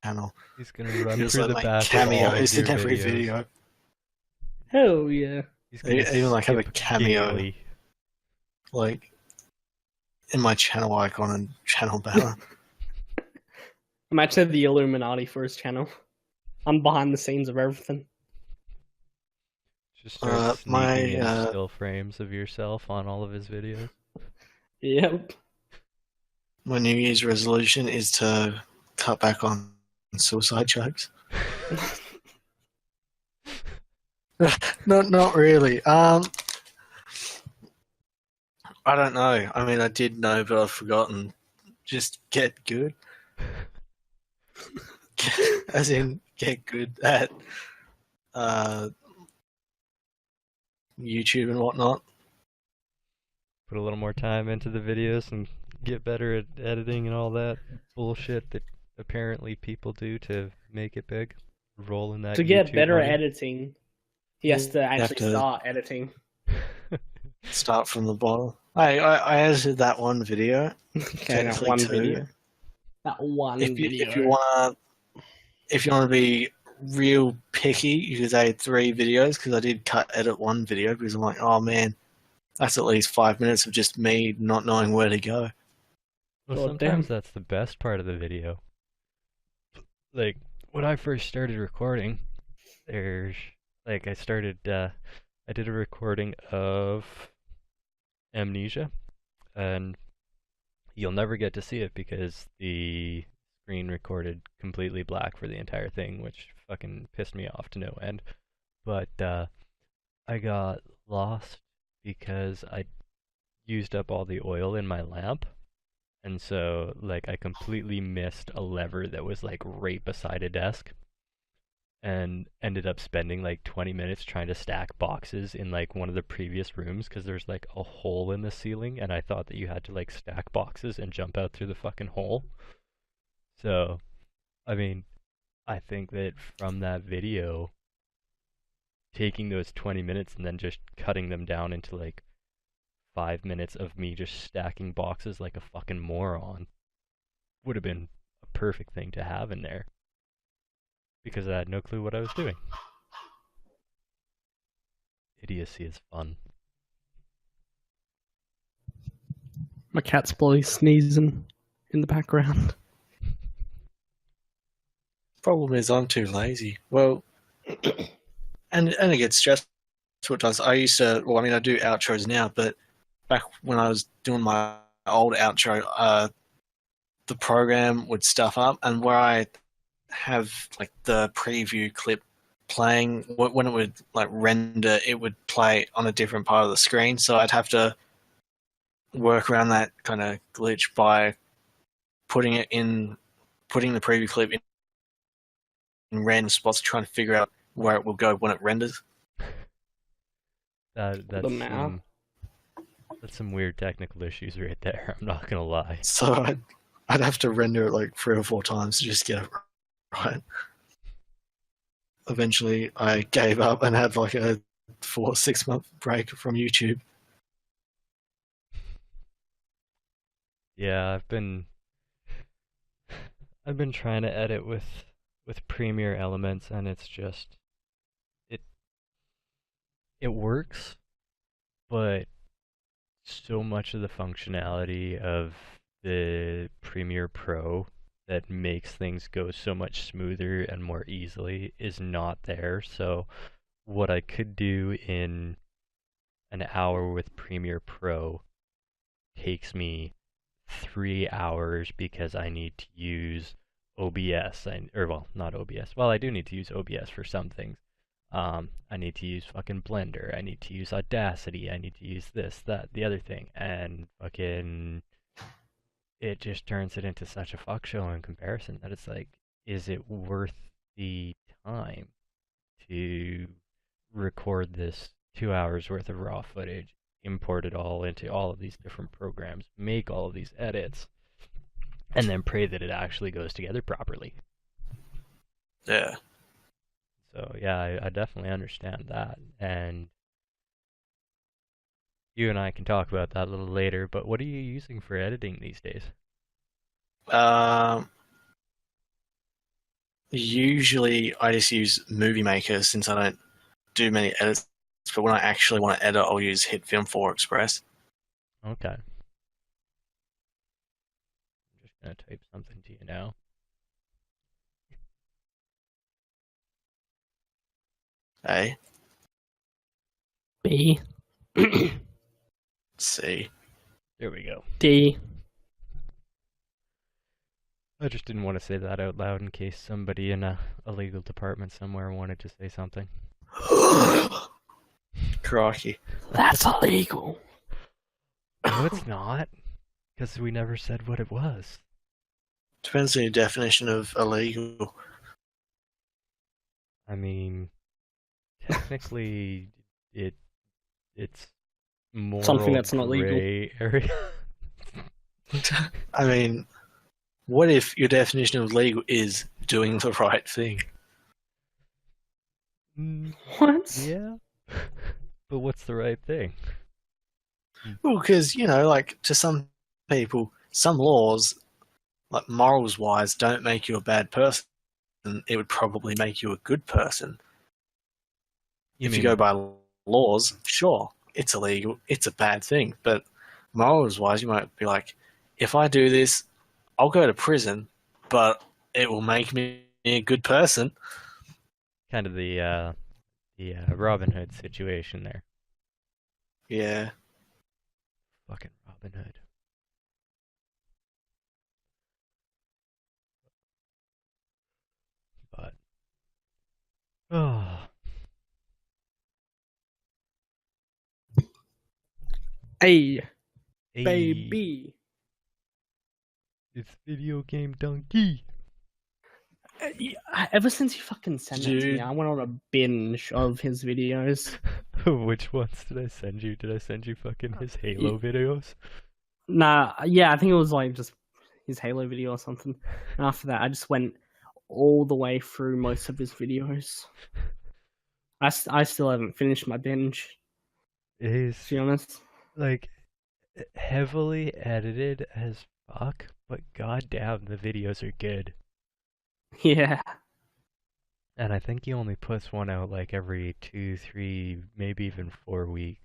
channel. He's gonna run You'll through the like back of all of cameos in your every videos. video. Hell yeah. He's gonna Even like have a skip cameo, gaily. like in my channel icon and channel banner. I'm actually the Illuminati for his channel. I'm behind the scenes of everything. Just start sneaking my, in still frames of yourself on all of his videos. Yep. my New Year's resolution is to cut back on suicide jokes. Not really. I don't know. I mean, I did know, but I've forgotten. Just get good. As in, get good at YouTube and whatnot. Put a little more time into the videos and get better at editing and all that bullshit that apparently people do to make it big. Roll in that To get YouTube better money. at editing, he has to actually to- start editing. Start from the bottom. I edited that one video. Okay, that Technically one two. video. That one video. If you wanna be real picky, you could say 3 videos because I did edit one video because I'm like, oh man, that's at least 5 minutes of just me not knowing where to go. Well, God sometimes damn. that's the best part of the video. Like, when I first started recording, I did a recording of Amnesia, and you'll never get to see it because the screen recorded completely black for the entire thing, which fucking pissed me off to no end. But I got lost because I used up all the oil in my lamp. And so, like, I completely missed a lever that was, like, right beside a desk. And ended up spending, like, 20 minutes trying to stack boxes in, like, one of the previous rooms because there's, like, a hole in the ceiling. And I thought that you had to, like, stack boxes and jump out through the fucking hole. So, I mean, I think that from that video, taking those 20 minutes and then just cutting them down into, like, 5 minutes of me just stacking boxes like a fucking moron would have been a perfect thing to have in there because I had no clue what I was doing. Idiocy is fun. My cat's bloody sneezing in the background. Problem is, I'm too lazy. Well, and it gets stressful at times. I used to. Well, I mean, I do outros now, but back when I was doing my old outro, the program would stuff up, and where I have like the preview clip playing, when it would like render, it would play on a different part of the screen. So I'd have to work around that kind of glitch by putting the preview clip in random spots, trying to figure out where it will go when it renders. That's some weird technical issues right there. I'm not gonna lie. So I'd have to render it like 3 or 4 times to just get it right. Eventually, I gave up and had like a 4 or 6 month break from YouTube. Yeah, I've been trying to edit with Premiere Elements, and it's just it works, but so much of the functionality of the Premiere Pro that makes things go so much smoother and more easily is not there. So what I could do in an hour with Premiere Pro takes me 3 hours because I need to use OBS, not OBS. Well, I do need to use OBS for some things. I need to use fucking Blender. I need to use Audacity. I need to use this, that, the other thing, and fucking it just turns it into such a fuck show in comparison that it's like, is it worth the time to record this 2 hours worth of raw footage, import it all into all of these different programs, make all of these edits, and then pray that it actually goes together properly? Yeah. So yeah, I definitely understand that, and you and I can talk about that a little later, but what are you using for editing these days? Usually I just use Movie Maker since I don't do many edits, but when I actually want to edit, I'll use Hit Film 4 Express. Okay. I'm just gonna type something to you now. A. B. C. There we go. D. I just didn't want to say that out loud in case somebody in a legal department somewhere wanted to say something. Crikey. That's illegal. No, it's not. Because we never said what it was. Depends on your definition of illegal. I mean, technically, it's moral Something that's not legal. gray area. I mean, what if your definition of legal is doing the right thing? What? Yeah. But what's the right thing? Well, because, like, to some people, some laws, like morals-wise, don't make you a bad person. It would probably make you a good person. If you go by laws, sure, it's illegal, it's a bad thing. But morals-wise, you might be like, if I do this, I'll go to prison, but it will make me a good person. Kind of the Robin Hood situation there. Yeah. Fucking Robin Hood. But oh, Hey, hey, baby. it's video game donkey. Ever since you fucking sent it to me, Dude. I went on a binge of his videos. Which ones did I send you? Did I send you fucking his Halo videos? Nah, yeah, I think it was like just his Halo video or something. And after that, I just went all the way through most of his videos. I still haven't finished my binge, It is, to be honest. like, heavily edited as fuck, but goddamn, the videos are good. Yeah. And I think he only puts one out like every 2, 3, maybe even 4 weeks.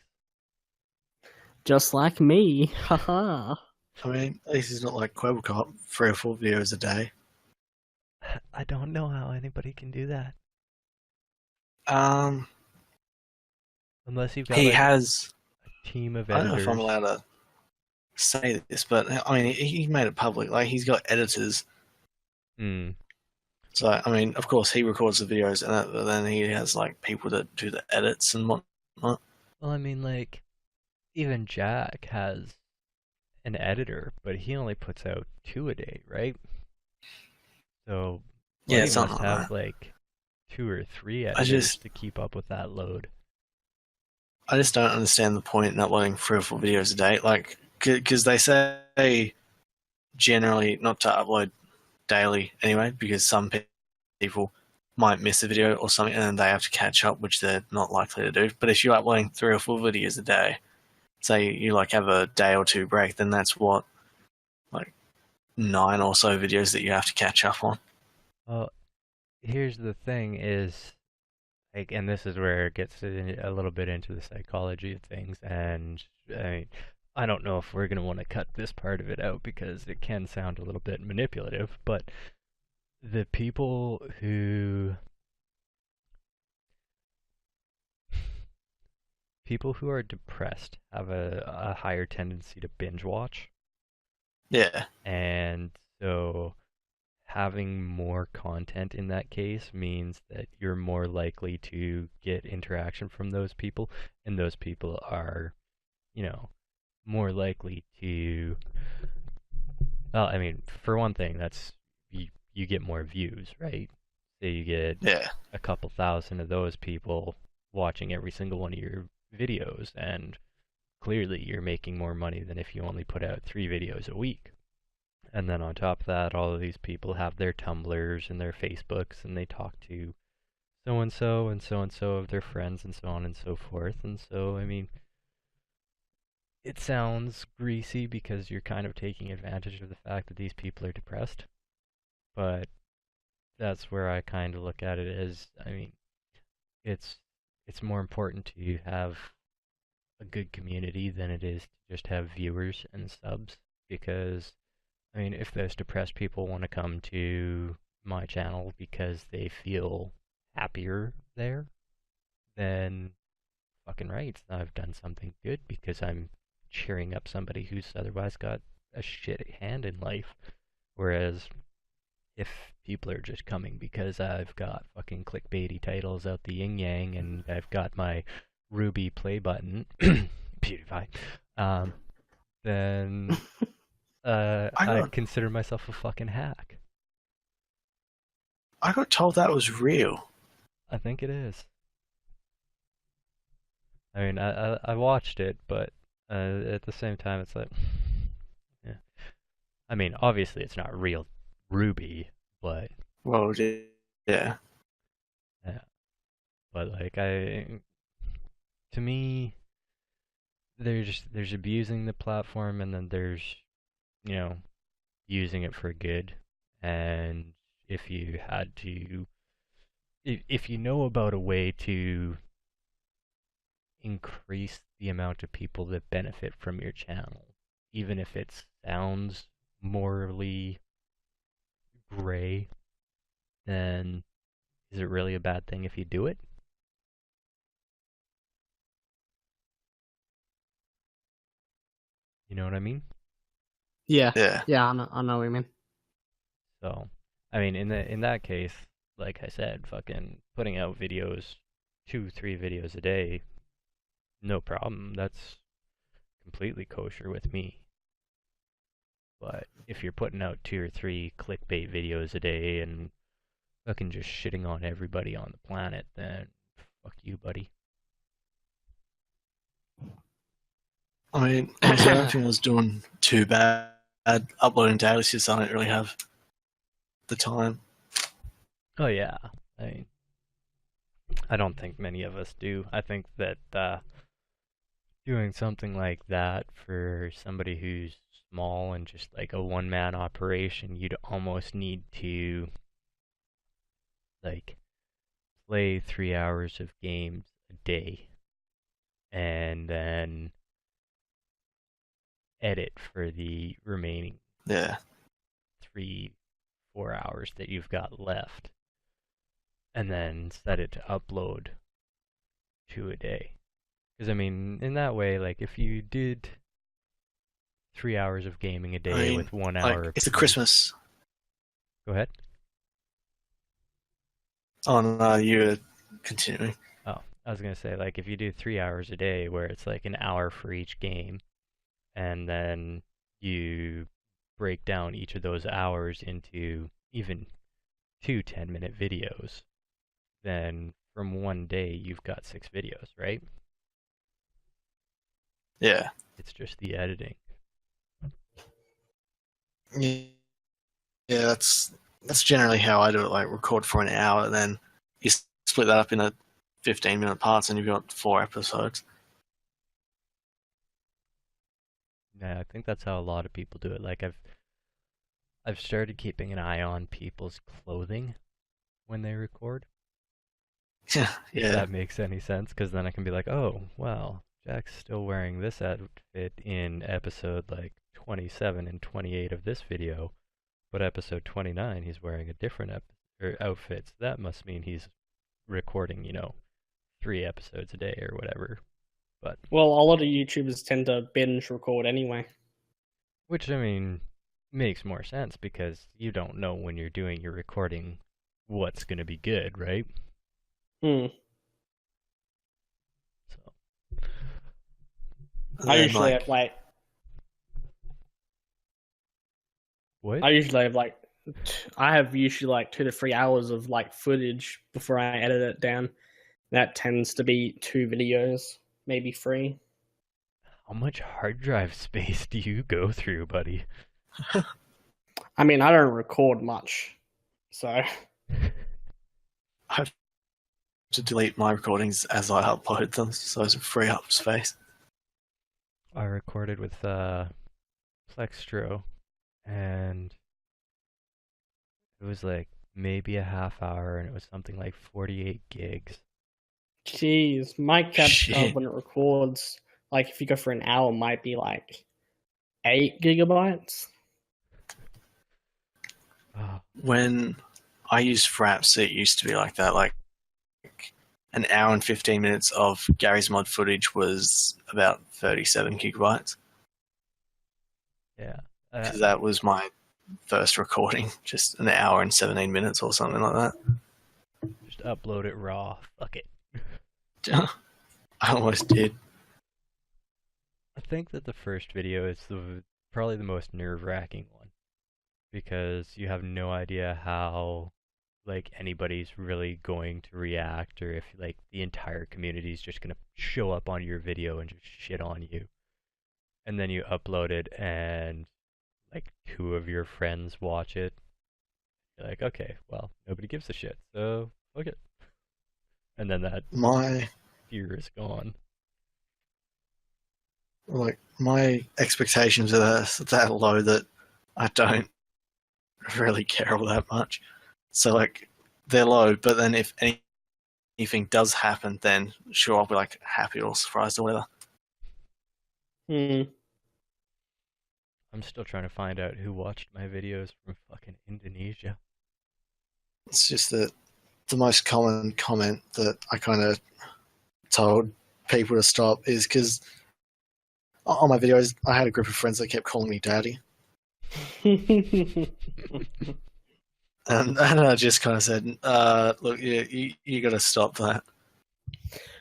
Just like me. Haha. I mean, at least he's not like Quebecop, 3 or 4 videos a day. I don't know how anybody can do that. Unless you've got He like, has. a team of I don't know editors. if I'm allowed to say this, but I mean, he made it public. Like, he's got editors. Mm. So, I mean, of course, he records the videos, and then he has like people that do the edits and whatnot. Well, I mean, like, even Jack has an editor, but he only puts out 2 a day, right? So, Yeah, he something must like have that. like 2 or 3 editors just- to keep up with that load. I just don't understand the point in uploading 3 or 4 videos a day. Like, because they say generally not to upload daily anyway, because some people might miss a video or something and then they have to catch up, which they're not likely to do. But if you're uploading 3 or 4 videos a day, say you like have a day or 2 break, then that's what, like 9 or so videos that you have to catch up on. Well, here's the thing is, like, and this is where it gets a little bit into the psychology of things, and I don't know if we're going to want to cut this part of it out because it can sound a little bit manipulative, but the people who are depressed have a higher tendency to binge watch. Yeah. And so having more content in that case means that you're more likely to get interaction from those people, and those people are, more likely to, well, I mean, for one thing, that's you get more views, right? So you get a couple thousand of those people watching every single one of your videos, and clearly you're making more money than if you only put out 3 videos a week. And then on top of that, all of these people have their Tumblrs and their Facebooks, and they talk to so-and-so and so-and-so of their friends and so on and so forth. And so, I mean, it sounds greasy because you're kind of taking advantage of the fact that these people are depressed. But that's where I kind of look at it as, I mean, it's more important to have a good community than it is to just have viewers and subs, because I mean, if those depressed people want to come to my channel because they feel happier there, then fucking right, I've done something good because I'm cheering up somebody who's otherwise got a shit hand in life. Whereas if people are just coming because I've got fucking clickbaity titles out the yin yang and I've got my Ruby play button, PewDiePie, then I consider myself a fucking hack. I got told that was real. I think it is. I mean, I watched it, but at the same time, it's like, yeah. I mean, obviously, it's not real Ruby, but Well, yeah. But like, to me, there's abusing the platform, and then there's, you know, using it for good. And if you had to, if you know about a way to increase the amount of people that benefit from your channel, even if it sounds morally gray, then is it really a bad thing if you do it? You know what I mean? Yeah. Yeah. Yeah, I know what you mean. So, I mean, in that case, like I said, fucking putting out videos, 2-3 videos a day, no problem. That's completely kosher with me. But if you're putting out 2 or 3 clickbait videos a day and fucking just shitting on everybody on the planet, then fuck you, buddy. I mean, honestly, I don't think I was doing too bad uploading daily. It's just I don't really have the time. Oh yeah, I mean, I don't think many of us do. I think that doing something like that for somebody who's small and just like a one-man operation, you'd almost need to like play 3 hours of games a day and then edit for the remaining 3-4 hours that you've got left, and then set it to upload 2 a day. Because I mean, in that way, like if you did 3 hours of gaming a day with 1 hour, like, it's a Christmas. Go ahead. Oh no, you're continuing. Oh, I was gonna say, like, if you do 3 hours a day, where it's like an hour for each game, and then you break down each of those hours into even 2 10-minute videos, then from one day you've got 6 videos, right? Yeah. It's just the editing. Yeah, that's generally how I do it. Like, record for an hour, and then you split that up into 15-minute parts, and you've got 4 episodes. Yeah, I think that's how a lot of people do it. Like I've started keeping an eye on people's clothing when they record. Yeah. If that makes any sense, because then I can be like, oh, well, Jack's still wearing this outfit in episode like 27 and 28 of this video, but episode 29 he's wearing a different outfit. So that must mean he's recording, 3 episodes a day or whatever. But well, a lot of YouTubers tend to binge record anyway. Which, I mean, makes more sense because you don't know when you're doing your recording what's going to be good, right? So I usually have like... What? I have usually like 2 to 3 hours of like footage before I edit it down. That tends to be 2 videos, maybe 3. How much hard drive space do you go through, buddy? I mean, I don't record much, so I have to delete my recordings as I upload them, so as to free up space. I recorded with Plextro, and it was like maybe a half hour, and it was something like 48 gigs. Jeez, my capture when it records, like if you go for an hour, might be like 8 gigabytes. When I used Fraps, it used to be like that. Like an hour and 15 minutes of Gary's mod footage was about 37 gigabytes. Yeah. Because that was my first recording, just an hour and 17 minutes or something like that. Just upload it raw. Fuck it. I almost did. I think that the first video is probably the most nerve-wracking one, because you have no idea how like anybody's really going to react, or if like the entire community is just gonna show up on your video and just shit on you. And then you upload it and like 2 of your friends watch it. You're like, okay, well, nobody gives a shit, so fuck it. And then that fear is gone. Like, my expectations are that low that I don't really care all that much. So, like, they're low, but then if anything does happen, then sure, I'll be, like, happy or surprised or whatever. I'm still trying to find out who watched my videos from fucking Indonesia. It's just that the most common comment that I kind of told people to stop is because on my videos, I had a group of friends that kept calling me daddy. And I just kind of said, look, you got to stop that.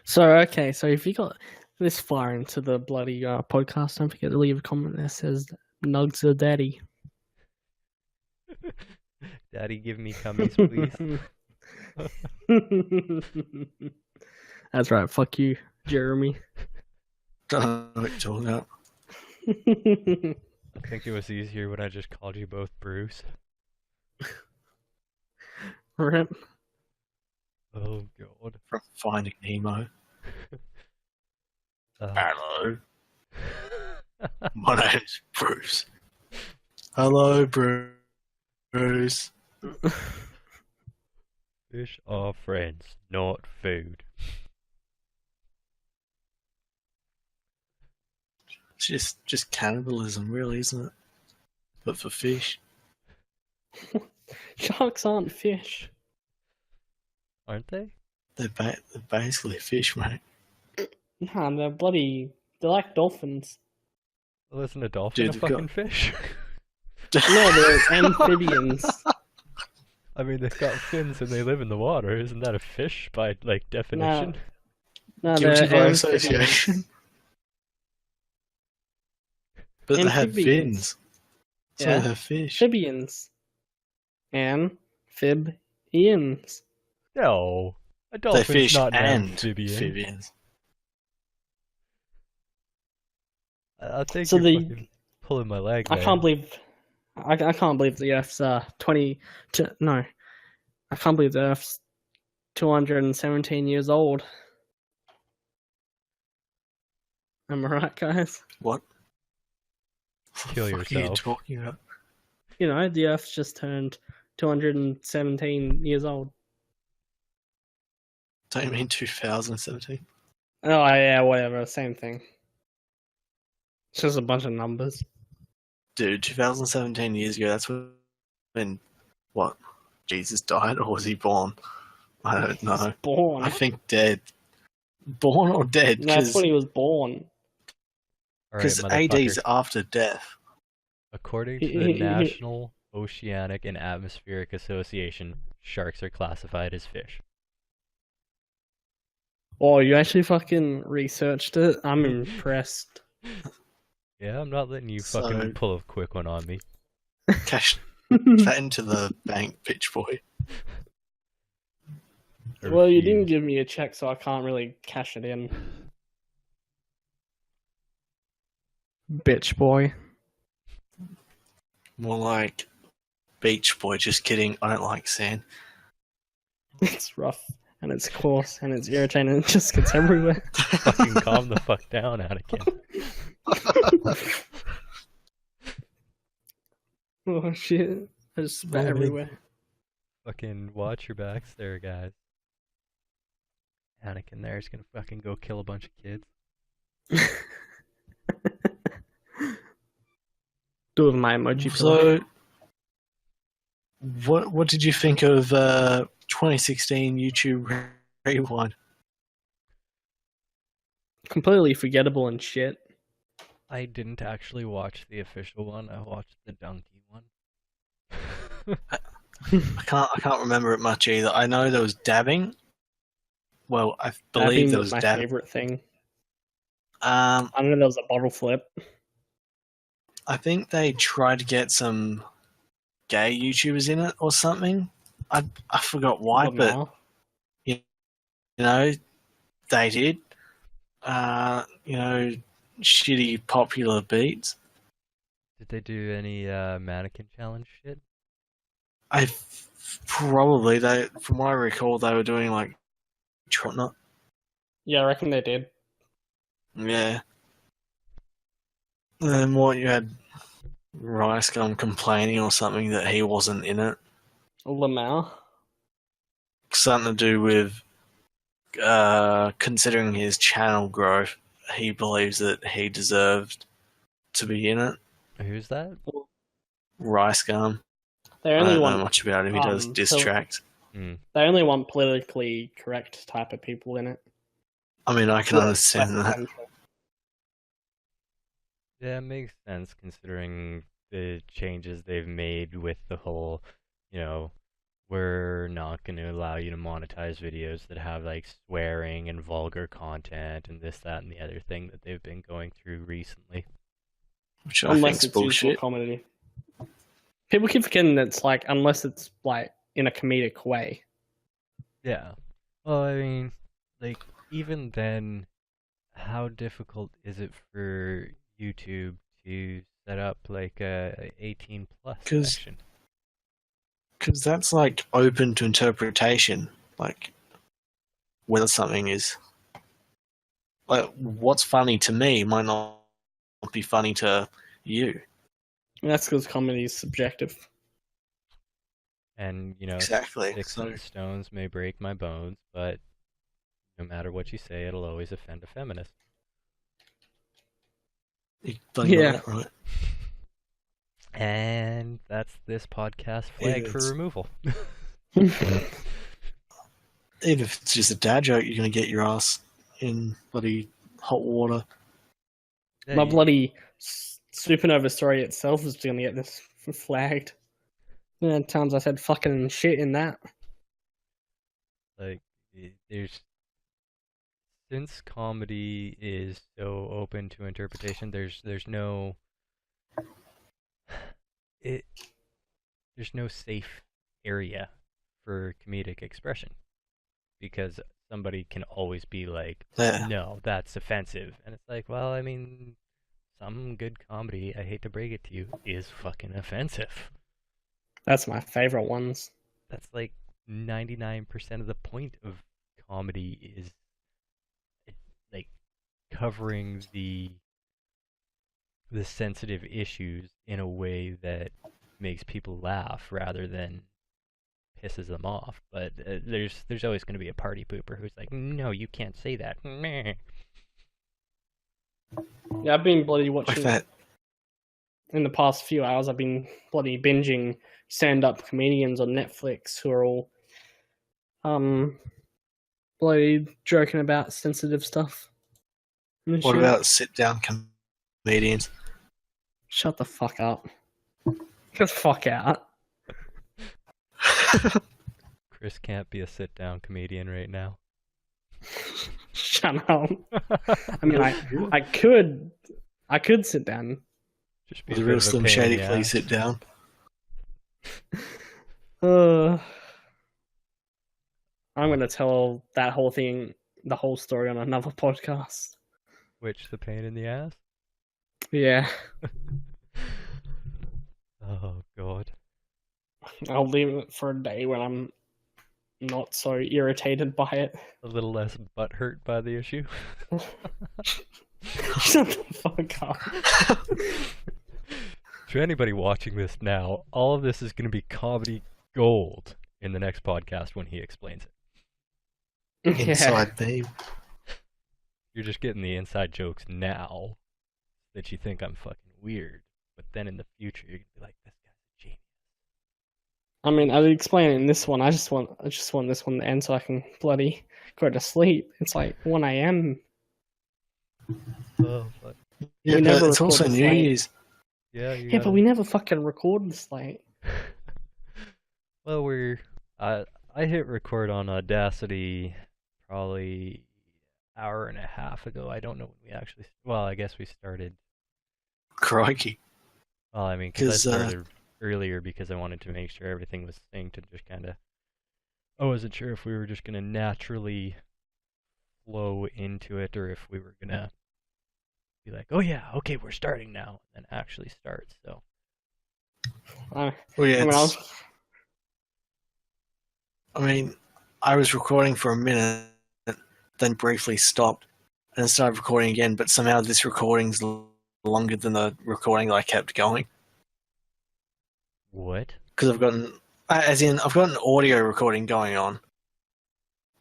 So, okay, so if you got this far into the bloody podcast, don't forget to leave a comment that says, Nugs are daddy. Daddy, give me cummies, please. That's right, fuck you, Jeremy. Don't know what you're talking about. I think it was easier when I just called you both Bruce. Rip. Oh god. From Finding Nemo. Hello. My name's Bruce. Hello, Bruce. Fish are friends, not food. It's just cannibalism, really, isn't it? But for fish. Sharks aren't fish. Aren't they? They're basically fish, mate. Nah, they're like dolphins. Well, isn't a dolphin Dude, a fucking fish? No, they're amphibians. I mean, they've got fins and they live in the water. Isn't that a fish by, like, definition? No, Guilty they're by amphibians. association. But they had fins. So Yeah. they're fish. Amphibians. Amphibians. No. A They're dolphin's fish not an and amphibian. amphibians. I think So you're fucking pulling my leg I there. can't believe the Earth's 22. No, I can't believe the Earth's 217 years old. Am I right, guys? What? Kill What the fuck are you yourself. talking about? You know, the Earth's just turned 217 years old. Don't you mean 2017? Oh yeah, whatever, same thing. It's just a bunch of numbers. Dude, 2017 years ago, that's when, what, Jesus died, or was he born? I don't know. Born. I think dead. Born or dead? That's when he was born. Because Alright, AD is motherfucker. after death. According to the National Oceanic and Atmospheric Association, sharks are classified as fish. Oh, you actually fucking researched it? I'm impressed. Yeah, I'm not letting you So- fucking pull a quick one on me. Cash that into the bank, bitch boy. I Well, you refuse. didn't give me a check, so I can't really cash it in. Bitch boy. More like beach boy, just kidding. I don't like sand. It's rough, and it's coarse, and it's irritating, and it just gets everywhere. Fucking calm the fuck down, Anakin. Oh shit. I just spat Oh, everywhere. Fucking watch your backs there, guys. Anakin there is gonna fucking go kill a bunch of kids. Do it with my emoji. So, what did you think of 2016 YouTube Rewind? Completely forgettable and shit. I didn't actually watch the official one. I watched the donkey one. I can't remember it much either. I know there was dabbing. Well, I believe Dabbing there was was my dabbing. favorite thing. I I know there was a bottle flip. think they tried to get some gay YouTubers in it or something. I forgot why, but Lamar. you know they did. Shitty popular beats. Did they do any mannequin challenge shit? Probably from what I recall, they were doing like whatnot. Yeah, I reckon they did. Yeah. And then what, you had Rice Gum complaining or something that he wasn't in it. Lamar. Something to do with considering his channel growth, he believes that he deserved to be in it. Who's that? Rice Gum. They I only don't know want much about him. He does diss tracks. Mm. they only want politically correct type of people in it. I mean, I can understand that. Yeah, it makes sense considering the changes they've made with the whole, we're not going to allow you to monetize videos that have like swearing and vulgar content and this, that, and the other thing that they've been going through recently. Which I Unless think's it's used for bullshit. comedy. People keep forgetting that it's like, unless it's like in a comedic way. Yeah. Well, I mean, like, even then, how difficult is it for YouTube to set up like a 18 plus section? Because that's like open to interpretation. Like whether something is like what's funny to me might not be funny to you. And that's because comedy is subjective. And Exactly. sticks and stones may break my bones, but no matter what you say, it'll always offend a feminist. Yeah. That, right? And that's this podcast flagged for removal. Even if it's just a dad joke, you're going to get your ass in bloody hot water. Yeah, My bloody Supanova story itself is going to get this flagged. Times I said fucking and shit in that. Like, since comedy is so open to interpretation, there's no safe area for comedic expression, because somebody can always be like, no, that's offensive, and it's like, well, I mean, some good comedy, I hate to break it to you, is fucking offensive. That's my favorite ones. That's like 99% of the point of comedy is like covering the sensitive issues in a way that makes people laugh rather than pisses them off. But there's always going to be a party pooper who's like, no, you can't say that. Yeah, I've been bloody watching Like that. In the past few hours. I've been bloody binging stand-up comedians on Netflix who are all bloody joking about sensitive stuff. What about sit-down comedians? Shut the fuck up. Get the fuck out. Chris can't be a sit-down comedian right now. Shut up. I mean, I could sit down. Just be The real Slim Shady, please sit down. I'm gonna tell that whole thing, the whole story on another podcast. Which, the pain in the ass? Yeah. Oh, God. I'll leave it for a day when I'm not so irritated by it. A little less butthurt by the issue. Shut the fuck up. To anybody watching this now, all of this is going to be comedy gold in the next podcast when he explains it. Inside beam. You're just getting the inside jokes now that you think I'm fucking weird. But then in the future, you're going to be like, this guy's a genius. I mean, I'll explain it in this one. I just want this one to end so I can bloody go to sleep. It's like 1 a.m. Oh, but Yeah, but it's also New Year's. yeah, Yeah, but we never fucking record this late. Well, I hit record on Audacity probably hour and a half ago. I don't know when we actually. Well, I guess we started. Crikey. Well, I mean, because I started earlier because I wanted to make sure everything was synced and just kind of. I wasn't sure if we were just gonna naturally flow into it or if we were gonna be like, oh yeah, okay, we're starting now, and then actually start. So. Well, yeah, I mean, I was recording for a minute, then briefly stopped, and then started recording again, but somehow this recording's longer than the recording that I kept going. What? Because I've got an audio recording going on,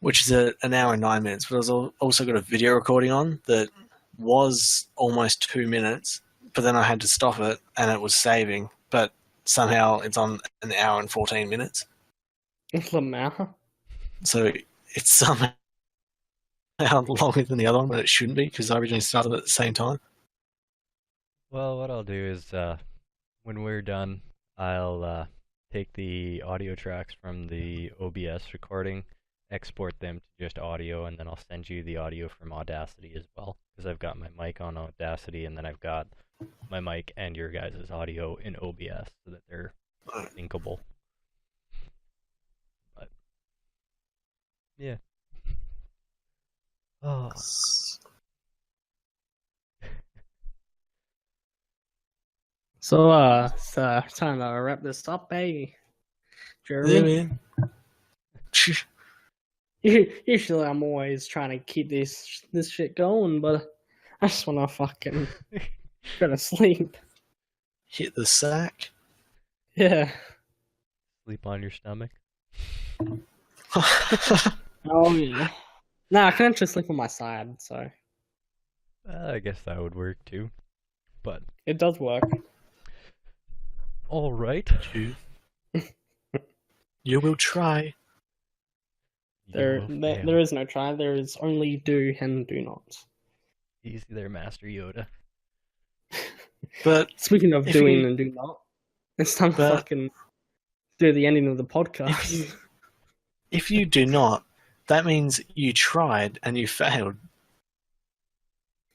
which is an hour and 9 minutes, but I've also got a video recording on that was almost 2 minutes, but then I had to stop it, and it was saving, but somehow it's on an hour and 14 minutes. So it's somehow longer than the other one, but it shouldn't be, because I originally started at the same time. Well, what I'll do is, when we're done, I'll take the audio tracks from the OBS recording, export them to just audio, and then I'll send you the audio from Audacity as well, because I've got my mic on Audacity, and then I've got my mic and your guys' audio in OBS, so that they're syncable. But, yeah. Oh. So, time to wrap this up, eh, Jeremy? Yeah, Usually, I'm always trying to keep this shit going, but I just want to fucking go to sleep. Hit the sack. Yeah. Sleep on your stomach. Oh yeah. Nah, I can actually sleep on my side, so I guess that would work too. But it does work. all right. You will try. There is no try. There is only do and do not. Easy there, Master Yoda. But speaking of doing and do not, it's time to fucking do the ending of the podcast. If you do not, that means you tried and you failed.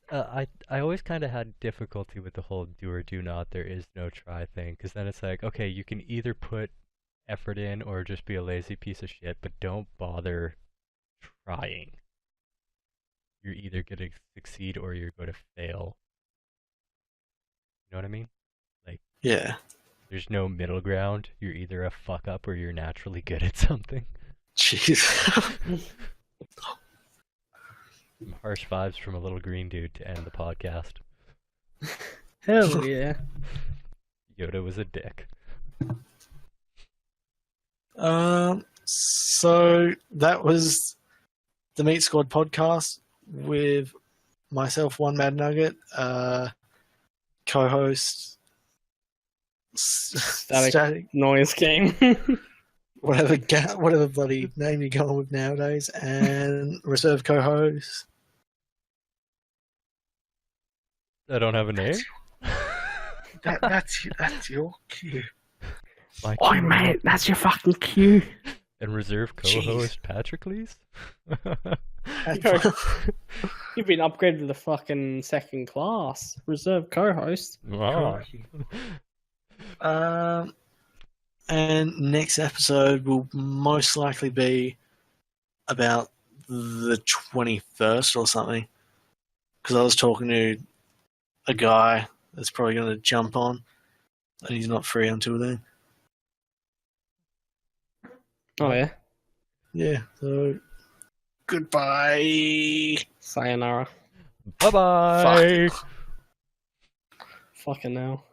I always kind of had difficulty with the whole do or do not, there is no try thing, because then it's like, okay, you can either put effort in or just be a lazy piece of shit, but don't bother trying. You're either going to succeed or you're going to fail. You know what I mean? Like, Yeah. There's no middle ground. You're either a fuck up or you're naturally good at something. Jeez. Some harsh vibes from a little green dude to end the podcast. Hell yeah. Yoda was a dick. So that was the Meat Squad podcast with myself, OneMadNugget, co-host Static Noise Game. whatever bloody name you're going with nowadays, and reserve co-host. I don't have a name? That's your cue. Oi, mate, that's your fucking cue. And reserve co-host Patrickles? You've been upgraded to the fucking second class. Reserve co-host. Wow. And next episode will most likely be about the 21st or something. Because I was talking to a guy that's probably going to jump on, and he's not free until then. Oh, yeah? Yeah, so goodbye. Sayonara. Bye-bye. Fuck. Fucking hell.